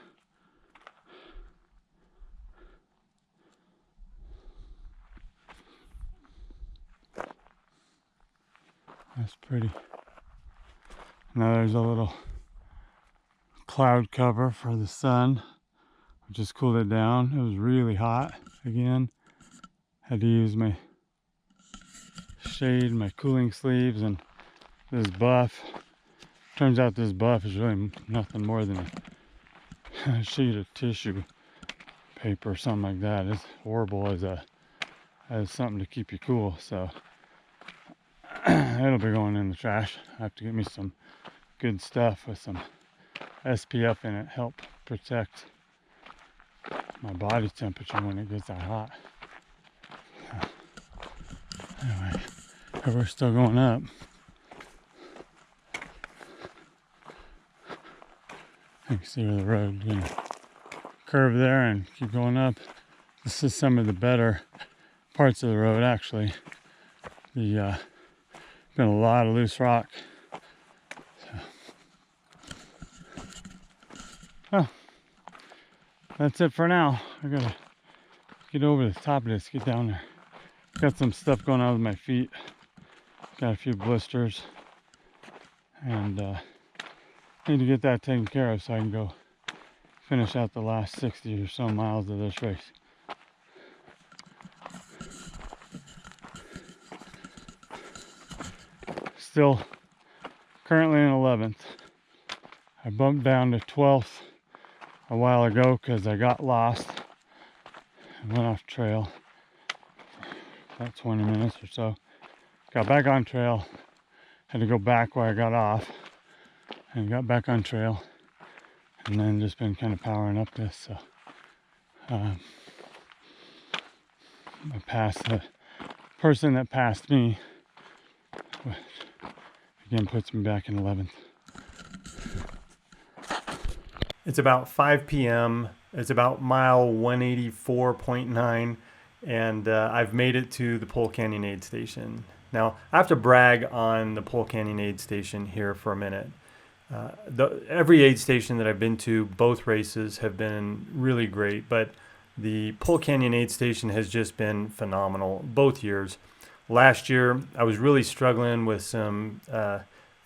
B: That's pretty. Now there's a little cloud cover for the sun, which just cooled it down. It was really hot again. Had to use my shade, my cooling sleeves, and this buff. Turns out this buff is really nothing more than a sheet of tissue paper or something like that. It's horrible as something to keep you cool. So it'll be going in the trash. I have to get me some good stuff with some SPF in it, help protect my body temperature when it gets that hot. Anyway, we're still going up. You can see where the road is gonna curve there and keep going up. This is some of the better parts of the road, actually. Been a lot of loose rock. Well, that's it for now. I gotta get over the top of this, get down there. Got some stuff going on with my feet. Got a few blisters. And need to get that taken care of so I can go finish out the last 60 or so miles of this race. Still currently in 11th. I bumped down to 12th a while ago because I got lost and went off trail for about 20 minutes or so. Got back on trail, had to go back where I got off, and got back on trail, and then just been kind of powering up this. So I passed the person that passed me, which again puts me back in 11th.
A: It's about 5 p.m. It's about mile 184.9, and I've made it to the Pole Canyon Aid Station. Now, I have to brag on the Pole Canyon Aid Station here for a minute. Every aid station that I've been to, both races have been really great, but the Pole Canyon Aid Station has just been phenomenal both years. Last year, I was really struggling with some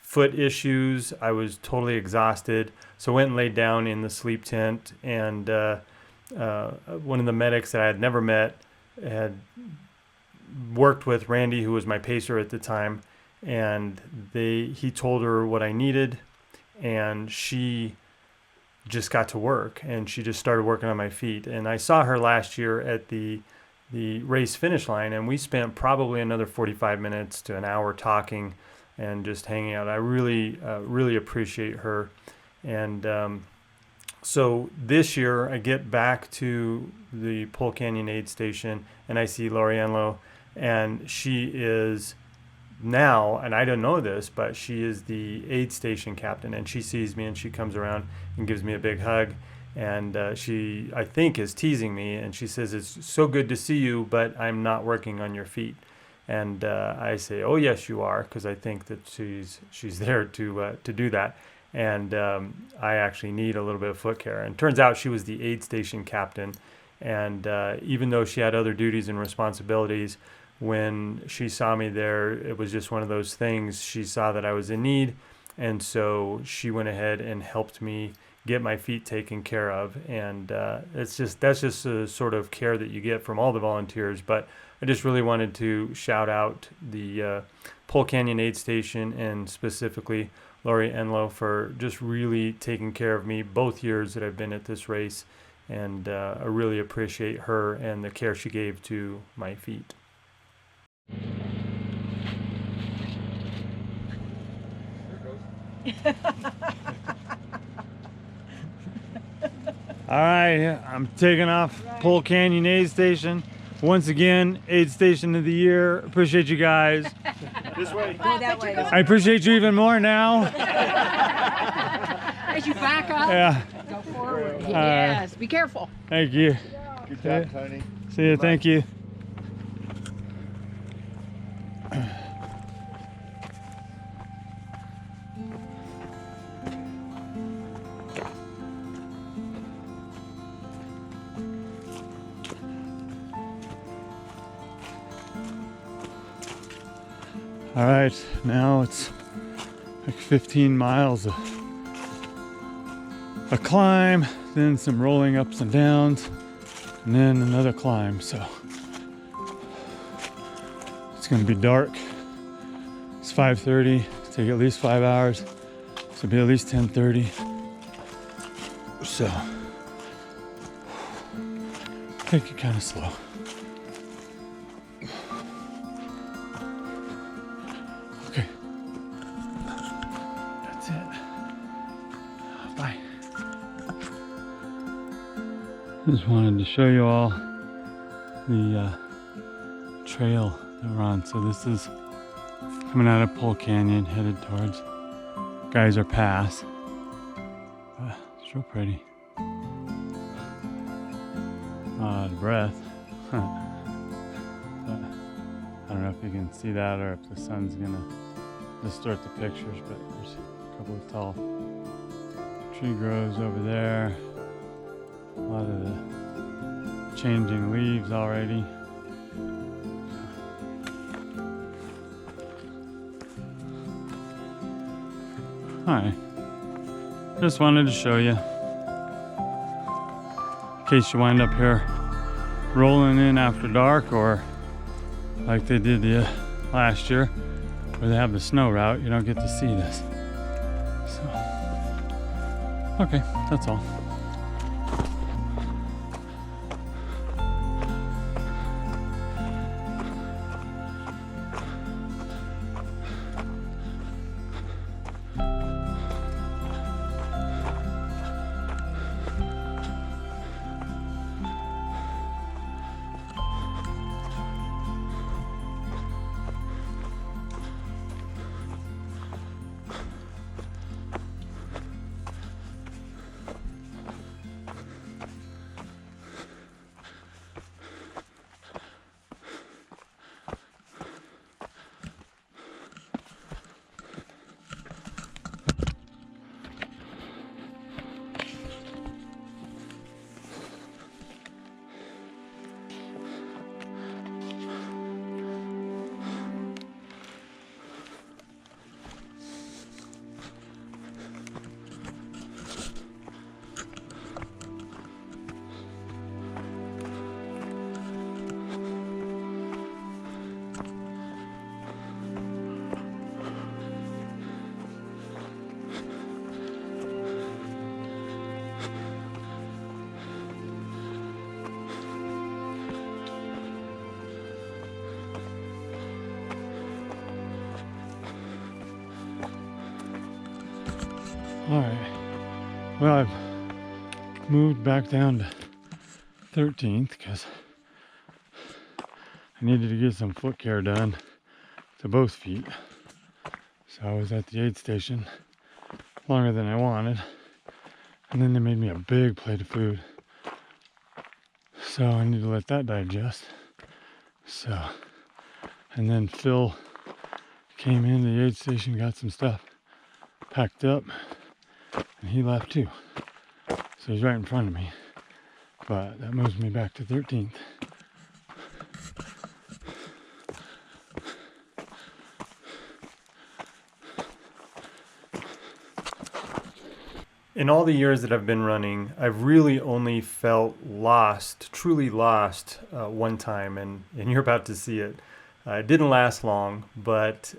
A: foot issues. I was totally exhausted, so I went and laid down in the sleep tent, and one of the medics that I had never met had worked with Randy, who was my pacer at the time, and he told her what I needed, and she just got to work, and she just started working on my feet. And I saw her last year at the race finish line, and we spent probably another 45 minutes to an hour talking and just hanging out. I really appreciate her, and So this year I get back to the Pole Canyon Aid Station and I see Lori Enlow, and she is now, and I didn't know this, but she is the aid station captain, and she sees me and she comes around and gives me a big hug, and she, I think, is teasing me, and she says, "It's so good to see you, but I'm not working on your feet." And I say, "Oh yes, you are," because I think that she's there to do that. And I actually need a little bit of foot care. And turns out she was the aid station captain. And even though she had other duties and responsibilities, when she saw me there, it was just one of those things. She saw that I was in need. And so she went ahead and helped me get my feet taken care of. And that's just a sort of care that you get from all the volunteers. But I just really wanted to shout out the Pole Canyon Aid Station, and specifically Lori Enlow, for just really taking care of me both years that I've been at this race, and I really appreciate her and the care she gave to my feet.
B: All right, I'm taking off Pole Canyon Aid Station. Once again, Aid Station of the Year. Appreciate you guys.
C: This way.
G: Go that way.
B: I appreciate you even more now.
G: As you back up,
B: Yeah,
G: go forward. Yes, be careful.
B: thank you.
C: Good job, Tony.
B: See you, thank you. All right, now it's like 15 miles of a climb, then some rolling ups and downs, and then another climb. So it's gonna be dark. It's 5:30. It'll take at least 5 hours. So it'll be at least 10:30. So take it kind of slow. Okay. That's it. Bye. Just wanted to show you all the trail that we're on. So this is coming out of Pole Canyon, headed towards Geyser Pass. It's real pretty. Out of breath. But I don't know if you can see that or if the sun's gonna distort the pictures, but there's a couple of tall tree groves over there. A lot of the changing leaves already. Alright, just wanted to show you, in case you wind up here rolling in after dark, or like they did last year where they have the snow route, you don't get to see this. So, okay, that's all. All right, well, I've moved back down to 13th because I needed to get some foot care done to both feet. So I was at the aid station longer than I wanted. And then they made me a big plate of food. So I need to let that digest. So, and then Phil came in the aid station, got some stuff packed up, and he left too. So he's right in front of me. But that moves me back to 13th.
A: In all the years that I've been running, I've really only felt lost, truly lost, one time, and you're about to see it. It didn't last long, but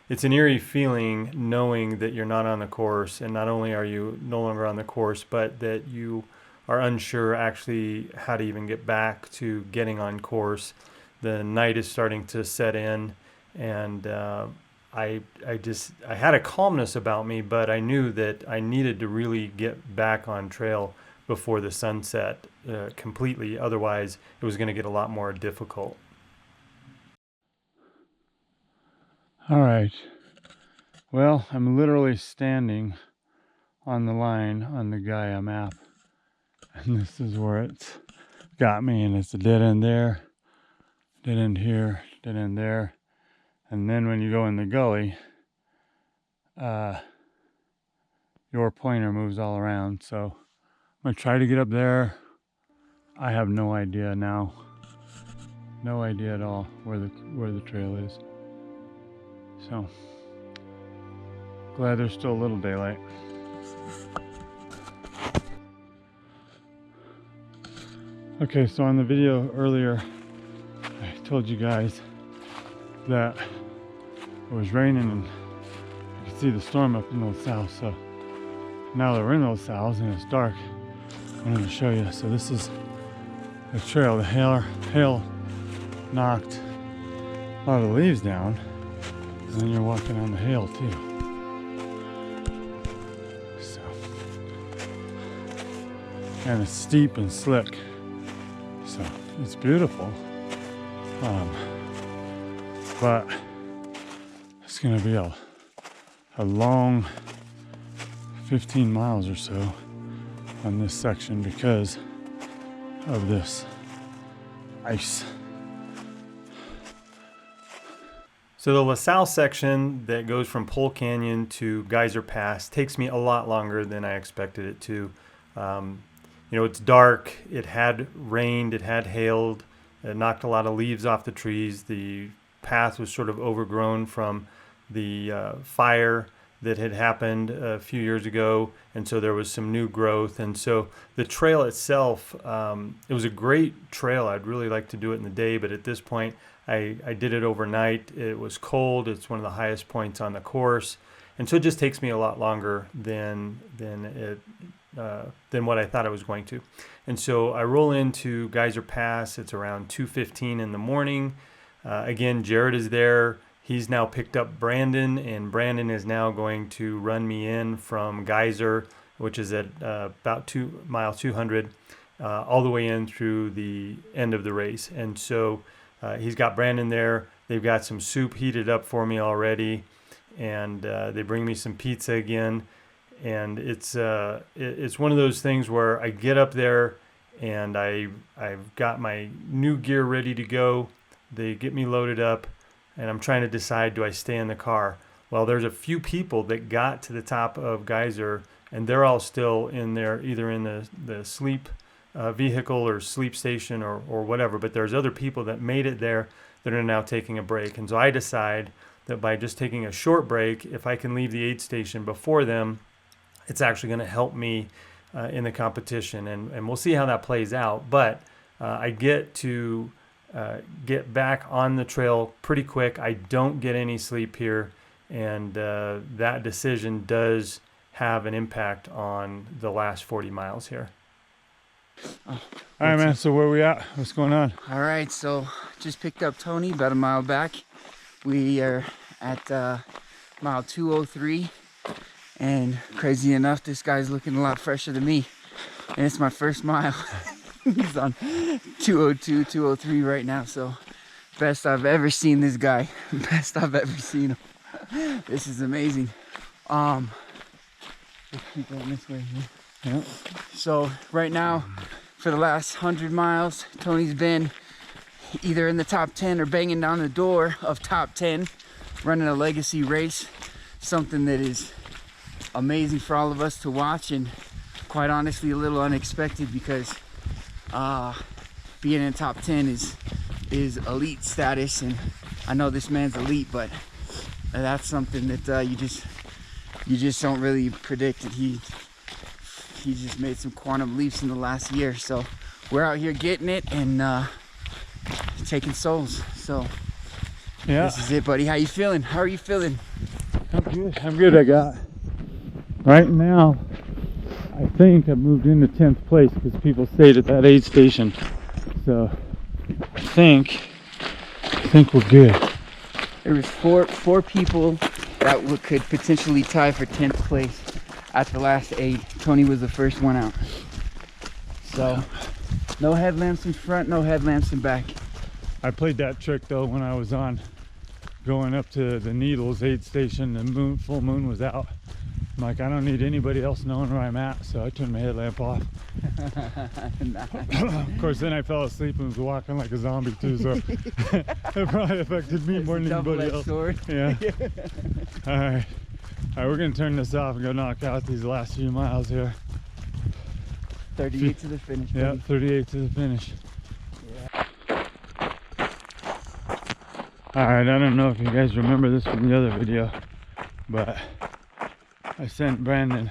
A: it's an eerie feeling knowing that you're not on the course, and not only are you no longer on the course, but that you are unsure actually how to even get back to getting on course. The night is starting to set in, and I had a calmness about me, but I knew that I needed to really get back on trail before the sun set completely. Otherwise, it was going to get a lot more difficult.
B: All right. Well, I'm literally standing on the line on the Gaia map. And this is where it's got me. And it's a dead end there, dead end here, dead end there. And then when you go in the gully, your pointer moves all around. So I'm going to try to get up there. I have no idea now. No idea at all where the trail is. So glad there's still a little daylight. Okay, so on the video earlier, I told you guys that it was raining and you could see the storm up in La Sal. So now that we're in La Sal and it's dark, I wanted to show you. So this is the trail. The hail knocked a lot of the leaves down, and then you're walking on the hail too. So, and it's steep and slick, so it's beautiful. But it's gonna be a long 15 miles or so on this section because of this ice.
A: So the La Sal section that goes from Pole Canyon to Geyser Pass takes me a lot longer than I expected it to. It's dark, it had rained, it had hailed, it knocked a lot of leaves off the trees. The path was sort of overgrown from the fire that had happened a few years ago, and so there was some new growth. And so the trail itself, it was a great trail. I'd really like to do it in the day, but at this point I did it overnight. It was cold. It's one of the highest points on the course, and so it just takes me a lot longer than what I thought it was going to. And so I roll into Geyser Pass. It's around 2:15 in the morning. Again, Jared is there. He's now picked up Brandon, and Brandon is now going to run me in from Geyser, which is at about mile 200, all the way in through the end of the race. And so he's got Brandon there. They've got some soup heated up for me already, and they bring me some pizza again. And it's one of those things where I get up there and I've got my new gear ready to go. They get me loaded up, and I'm trying to decide, do I stay in the car? Well, there's a few people that got to the top of Geyser, and they're all still in there, either in the sleep vehicle or sleep station or whatever. But there's other people that made it there that are now taking a break. And so I decide that by just taking a short break, if I can leave the aid station before them, it's actually going to help me in the competition. And we'll see how that plays out. But I get to get back on the trail pretty quick. I don't get any sleep here, and that decision does have an impact on the last 40 miles here.
B: All right, man, so where we at? What's going on?
I: All right, so just picked up Tony about a mile back. We are at mile 203, and crazy enough, this guy's looking a lot fresher than me. and it's my first mile. He's on 202, 203 right now, so best I've ever seen this guy. Best I've ever seen him. This is amazing. Let's keep going this way here.
B: Yep.
I: So right now, for the last 100 miles, Tony's been either in the top 10 or banging down the door of top 10, running a legacy race, something that is amazing for all of us to watch, and quite honestly a little unexpected, because being in top 10 is elite status, and I know this man's elite, but that's something that you just don't really predict. It. He just made some quantum leaps in the last year, so we're out here getting it and taking souls. So
B: Yeah.
I: this is it, buddy. How you feeling? How are you feeling?
B: I'm good. I'm good. I got right now. I think I moved into 10th place because people stayed at that aid station. So I think we're good.
I: There was four people that could potentially tie for 10th place at the last aid. Tony was the first one out. So no headlamps in front, no headlamps in back.
B: I played that trick though when I was on going up to the Needles aid station. The full moon was out. I'm like, I don't need anybody else knowing where I'm at, so I turned my headlamp off. Of course, then I fell asleep and was walking like a zombie too, so it probably affected me more than anybody else.
I: Sword.
B: Yeah. All right, we're gonna turn this off and go knock out these last few miles here.
I: 38 to the finish.
B: Yeah,
I: Buddy.
B: 38 to the finish. All right, I don't know if you guys remember this from the other video, but I sent Brandon,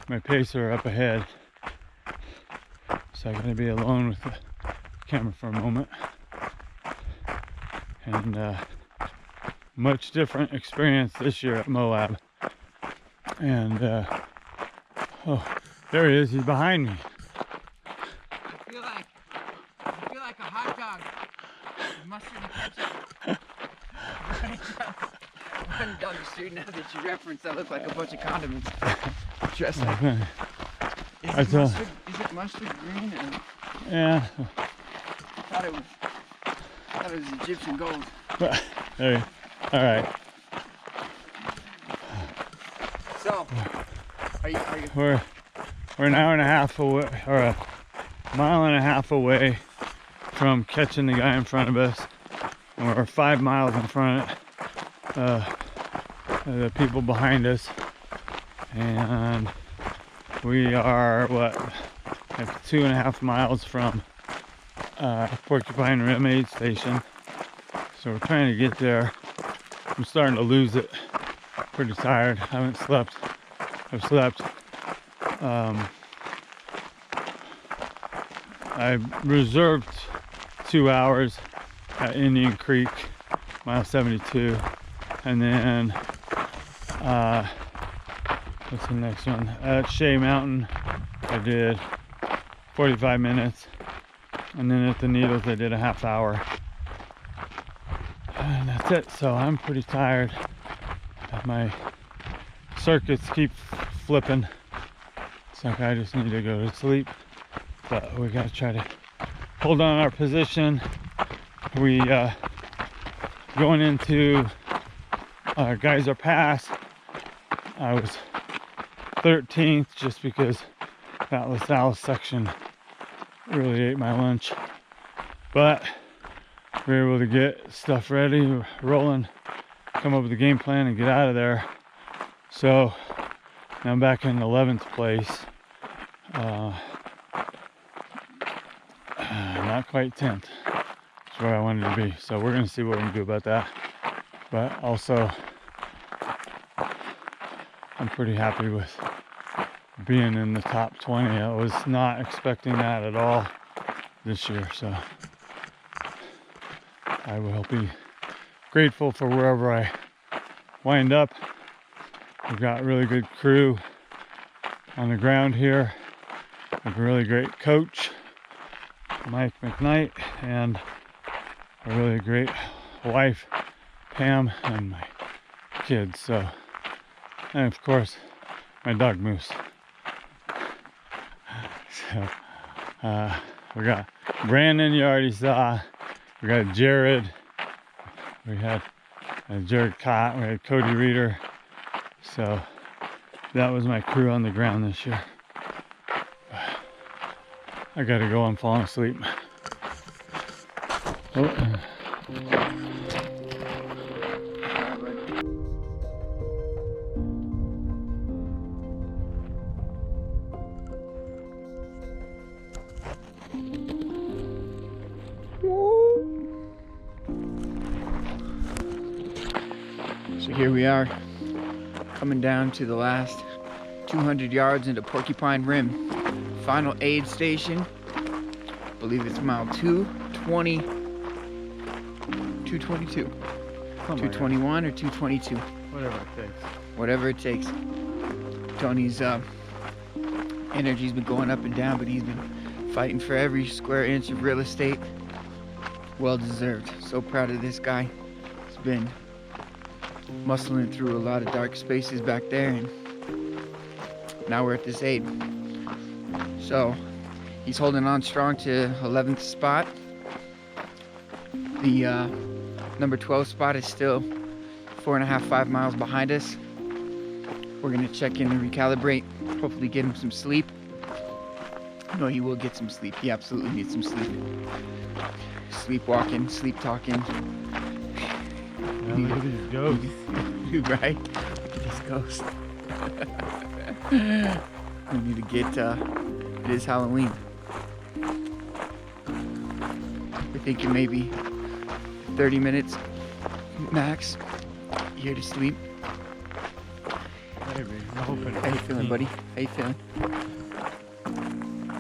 B: my pacer, up ahead, so I'm going to be alone with the camera for a moment. And much different experience this year at Moab. And oh, there he is. He's behind me.
I: I feel like a hot dog. Mustard and ketchup. Running down the street now that you reference, I look like a bunch of condiments. Trust me. Is it mustard green? Or?
B: Yeah.
I: I thought it was Egyptian gold.
B: There. All right.
I: So, are you?
B: We're an hour and a half away, or a mile and a half away from catching the guy in front of us. And we're 5 miles in front of the people behind us, and we are like 2.5 miles from Porcupine Rim Aid Station. So we're trying to get there. I'm starting to lose it. Pretty tired. I haven't slept. I've slept. I reserved 2 hours at Indian Creek, mile 72, and then what's the next one? At Shay Mountain I did 45 minutes, and then at the Needles I did a half hour, and that's it. So I'm pretty tired. My circuits keep flipping. It's like I just need to go to sleep, but we gotta try to hold on our position. We going into Geyser Pass, I was 13th just because that La Sal section really ate my lunch, but we were able to get stuff ready, rolling, come up with a game plan and get out of there. So now I'm back in 11th place, not quite 10th. That's where I wanted to be. So we're gonna see what we can do about that. But also, I'm pretty happy with being in the top 20. I was not expecting that at all this year, so I will be grateful for wherever I wind up. We've got a really good crew on the ground here, a really great coach, Mike McKnight, and a really great wife, Pam, and my kids. So, and of course, my dog Moose. So we got Brandon, you already saw. We got Jared. We had Jared Kott. We had Cody Reader. So that was my crew on the ground this year. I gotta go. I'm falling asleep. Oh.
I: So here we are, coming down to the last 200 yards into Porcupine Rim. Final aid station. I believe it's mile 220, 222, 221 or 222.
B: Whatever it takes.
I: Whatever it takes. Tony's energy's been going up and down, but he's been fighting for every square inch of real estate. Well deserved. So proud of this guy. He's been muscling through a lot of dark spaces back there, and now we're at this aid. So he's holding on strong to 11th spot. The number 12 spot is still 4.5 miles behind us. We're gonna check in and recalibrate, hopefully get him some sleep. No, he will get some sleep. He absolutely needs some sleep. Sleepwalking, sleep talking.
B: Look at these ghosts.
I: Right? Look at this ghost. We need to get, it is Halloween. We're thinking maybe 30 minutes max here to sleep.
B: Maybe. I'm hoping.
I: How you feeling, buddy? How you feeling?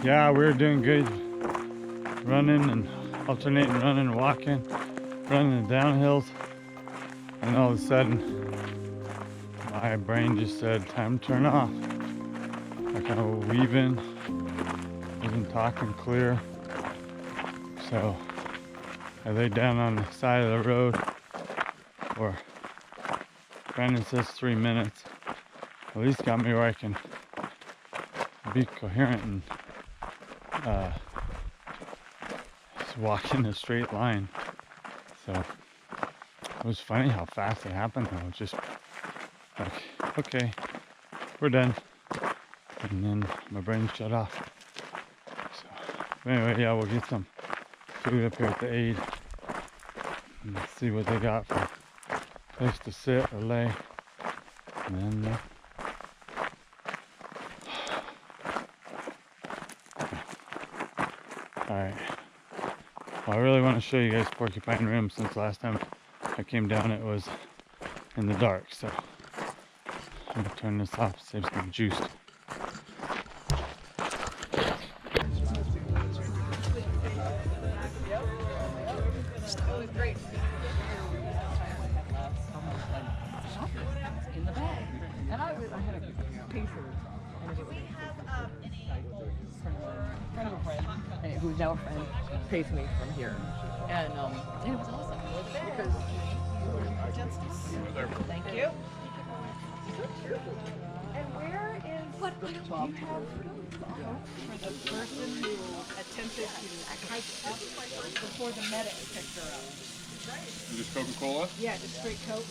B: Yeah, we're doing good. Running and alternating, running and walking, running the downhills. And all of a sudden, my brain just said, time to turn off. I kind of weaving, wasn't talking clear. So I laid down on the side of the road, or Brandon says 3 minutes. At least got me where I can be coherent and just walk in a straight line. So it was funny how fast it happened. I was just like, okay, we're done. And then my brain shut off. So anyway, yeah, we'll get some food up here at the aid and see what they got for a place to sit or lay. And then alright. Well, I really want to show you guys Porcupine Rim, since last time I came down it was in the dark, so I'm gonna turn this off, save some juice.
G: Who's now a friend, pays me from here. And it was awesome. Because thank you.
H: And where is
G: What?
H: for the person who attempted to hike up before the medic picked her up?
C: Just Coca-Cola?
H: Yeah, just straight Coke.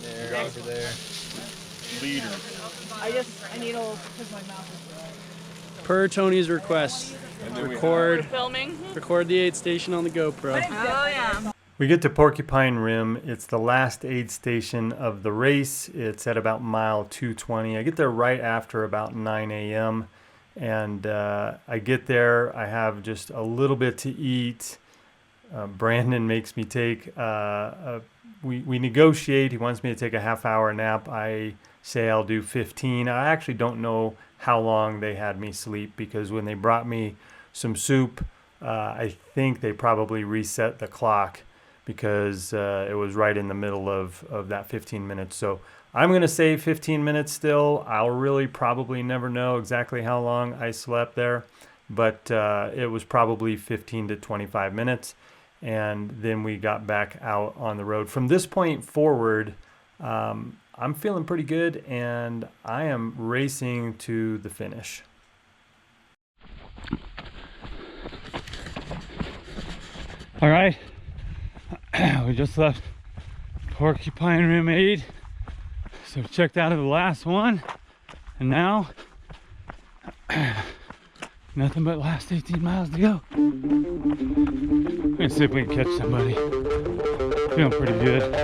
C: There, over there. Leader.
H: I need a little, because my mouth is dry.
F: Per Tony's request, record
H: Filming?
F: record the aid station on the GoPro.
H: Oh, yeah.
A: We get to Porcupine Rim. It's the last aid station of the race. It's at about mile 220. I get there right after about 9 a.m. And I get there. I have just a little bit to eat. Brandon makes me take, we negotiate. He wants me to take a half-hour nap. I say I'll do 15. I actually don't know how long they had me sleep, because when they brought me some soup, I think they probably reset the clock, because it was right in the middle of that 15 minutes. So I'm going to say 15 minutes still. I'll really probably never know exactly how long I slept there, but it was probably 15 to 25 minutes. And then we got back out on the road. From this point forward, I'm feeling pretty good, and I am racing to the finish.
B: All right, we just left Porcupine Rim Aid, so we checked out of the last one, and now nothing but last 18 miles to go. Let's see if we can catch somebody. Feeling pretty good.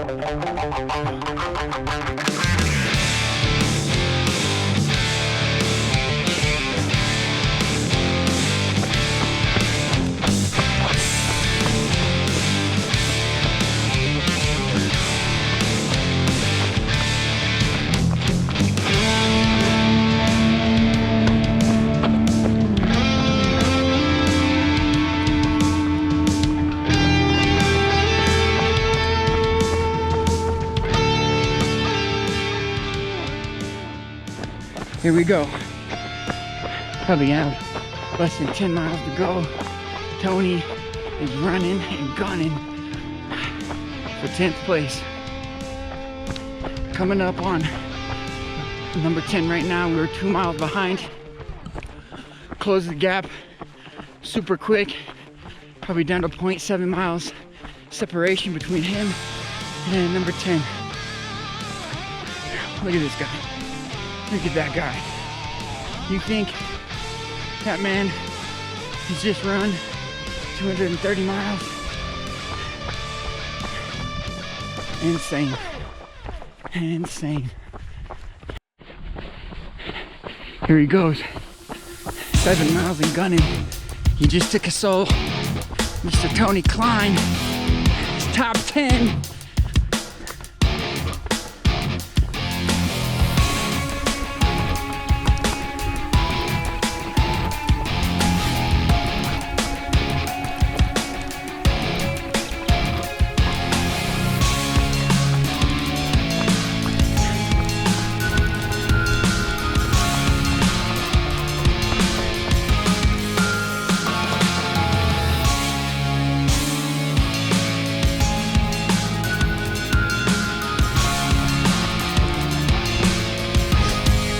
I: Here we go. Probably have less than 10 miles to go. Tony is running and gunning for 10th place. Coming up on number 10 right now. We're 2 miles behind. Close the gap super quick. Probably down to 0.7 miles separation between him and number 10. Look at this guy. Look at that guy. You think that man has just run 230 miles? Insane. Insane. Here he goes. 7 miles and gunning. He just took a soul. Mr. Tony Cline. It's top 10.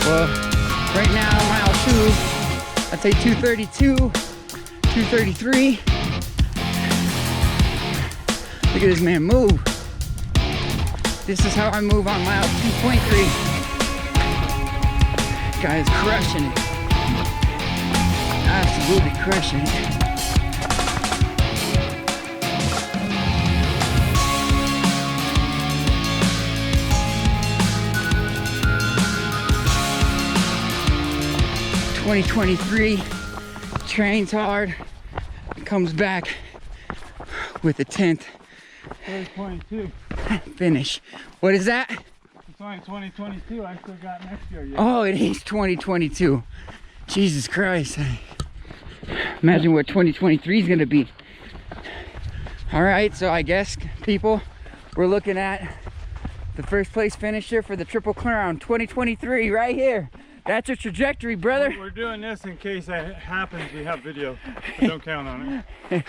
I: Well, right now, mile 2, I'd say 232, 233. Look at this man move. This is how I move on mile 2.3. Guy is crushing it. Absolutely crushing it. '23 trains hard, comes back with a 10th
B: 2022.
I: finish. What is that?
B: It's only 2022. I still got next year yet.
I: Oh, it is 2022. Jesus Christ. Imagine what 2023 is gonna be. All right, so I guess, people, we're looking at the first place finisher for the Triple Crown 2023 right here. That's a trajectory, brother.
B: We're doing this in case that happens. We have video, but don't count on it.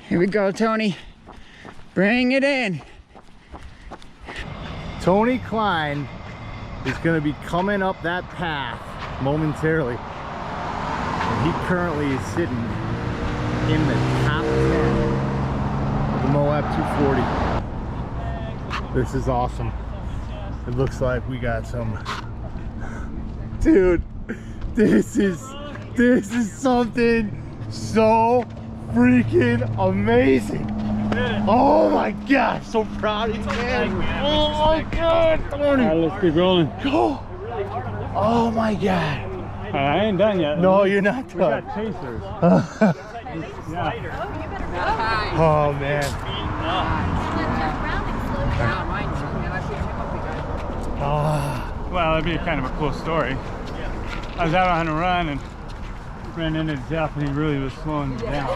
I: Here we go, Tony. Bring it in.
E: Tony Cline is going to be coming up that path momentarily. And he currently is sitting in the top 10 of the Moab 240. This is awesome. It looks like we got some... Dude, this is something so freaking amazing. Oh my god, so proud of you, man. Oh my god, Tony.
B: All right, let's keep rolling.
E: Go. Oh my god.
B: All right, I ain't done yet.
E: No, you're not
B: We
E: done.
B: got chasers.
E: Yeah. Oh man. Oh.
B: Well, it'd be kind of a cool story. I was out on a run and ran into Jeff, and he really was slowing me down.
G: I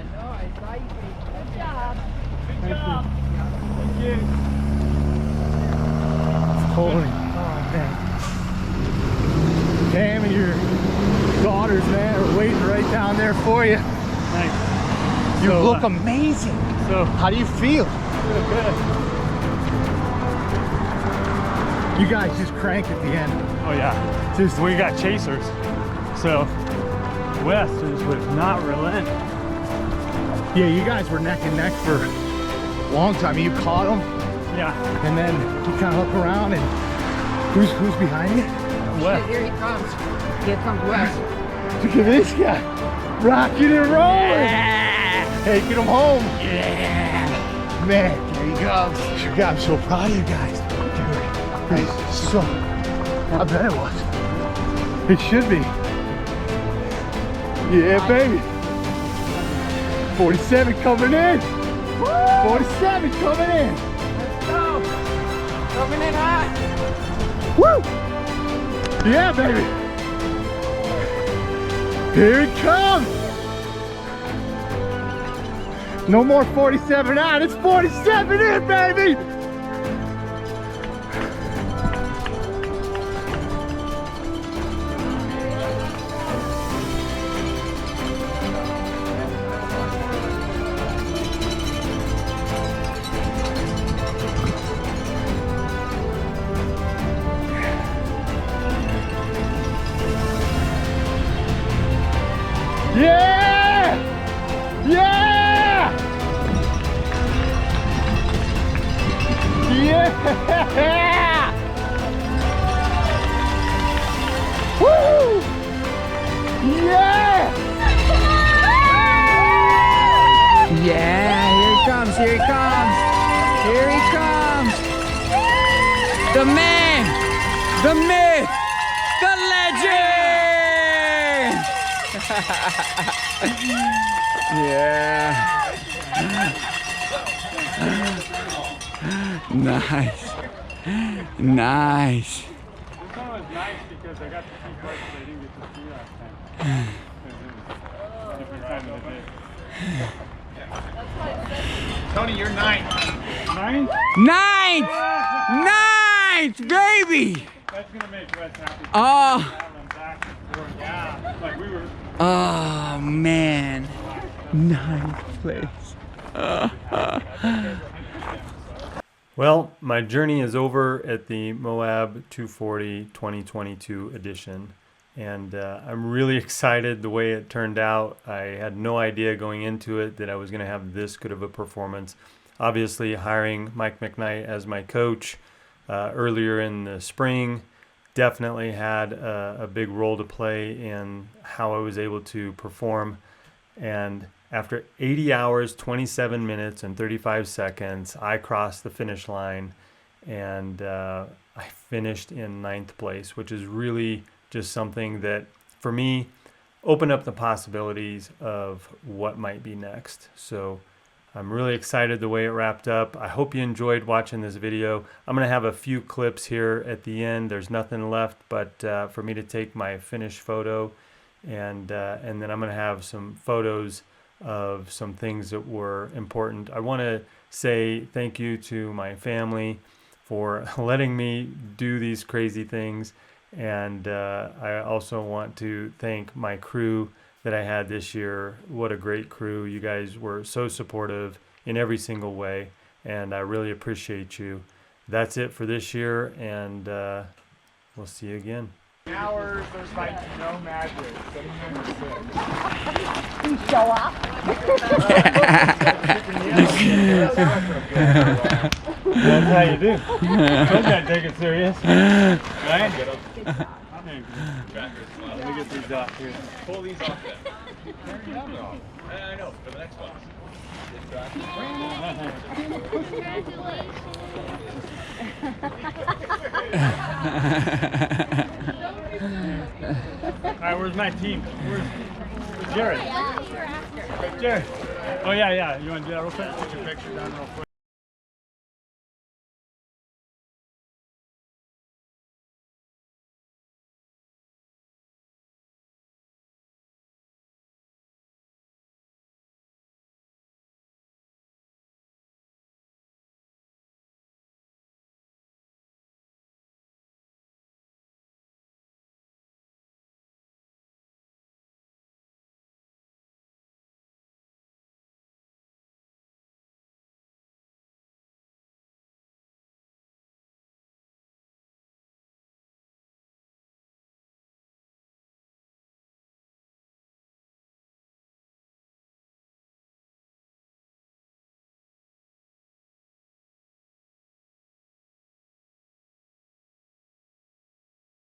G: know, I saw you. Good job.
B: Thank you.
E: Tony. Oh man. Cam and your daughters, man, are waiting right down there for you.
B: Thanks.
E: You
B: So,
E: look amazing.
B: So,
E: How do you feel?
B: feel good.
E: You guys just crank at the end.
B: Oh yeah.
E: Just
B: We got chasers. So, Wes was not relent.
E: yeah, you guys were neck and neck for a long time. You caught them,
B: Yeah.
E: and then you kind of look around, and who's behind you?
B: Wes.
G: Here he comes. Here comes Wes.
E: Look at this guy, rocking and rolling, taking them home.
I: Yeah.
E: Man,
I: There he goes.
E: I'm so proud of you guys, dude. So, I bet it was. It should be. Yeah, baby. 47 coming in. 47 coming in.
G: Let's go. Coming in hot.
E: Woo! Yeah, baby. Here it comes. No more 47 out. It's 47 in, baby. Yeah! Yeah! Yeah! Woo! Yeah!
I: Yeah, here he comes, here he comes. Here he comes. The man, the myth, the legend. Yeah. Nice. Nice.
B: This one was nice because I got to see parts that I didn't get to see last time. Different time of the day.
C: Tony, you're ninth.
B: Ninth?
I: Ninth! Ninth, baby!
B: That's gonna make Wes happy.
I: Oh,
B: Traveling back and forth. Yeah. Like we were.
I: oh man. Ninth place.
A: Well, my journey is over at the Moab 240 2022 edition, and I'm really excited the way it turned out. I had no idea going into it that I was going to have this good of a performance. Obviously, hiring Mike McKnight as my coach earlier in the spring definitely had a big role to play in how I was able to perform. And after 80 hours, 27 minutes, and 35 seconds, I crossed the finish line, and I finished in 9th place, which is really just something that, for me, opened up the possibilities of what might be next. So I'm really excited the way it wrapped up. I hope you enjoyed watching this video. I'm going to have a few clips here at the end. There's nothing left but for me to take my finished photo, and then I'm going to have some photos of some things that were important. I want to say thank you to my family for letting me do these crazy things. And I also want to thank my crew that I had this year. What a great crew. You guys were so supportive in every single way, and I really appreciate you. That's it for this year, and we'll see you again.
C: Hours, there's like no magic.
D: You show up.
B: That's how you do. Don't gotta take it serious. Right? Let me get these off here.
C: Pull these off then. I know, for the next one.
B: Alright, where's my team? Where's Jared? Jared. Oh yeah. You wanna do that real quick? Take a picture down real quick.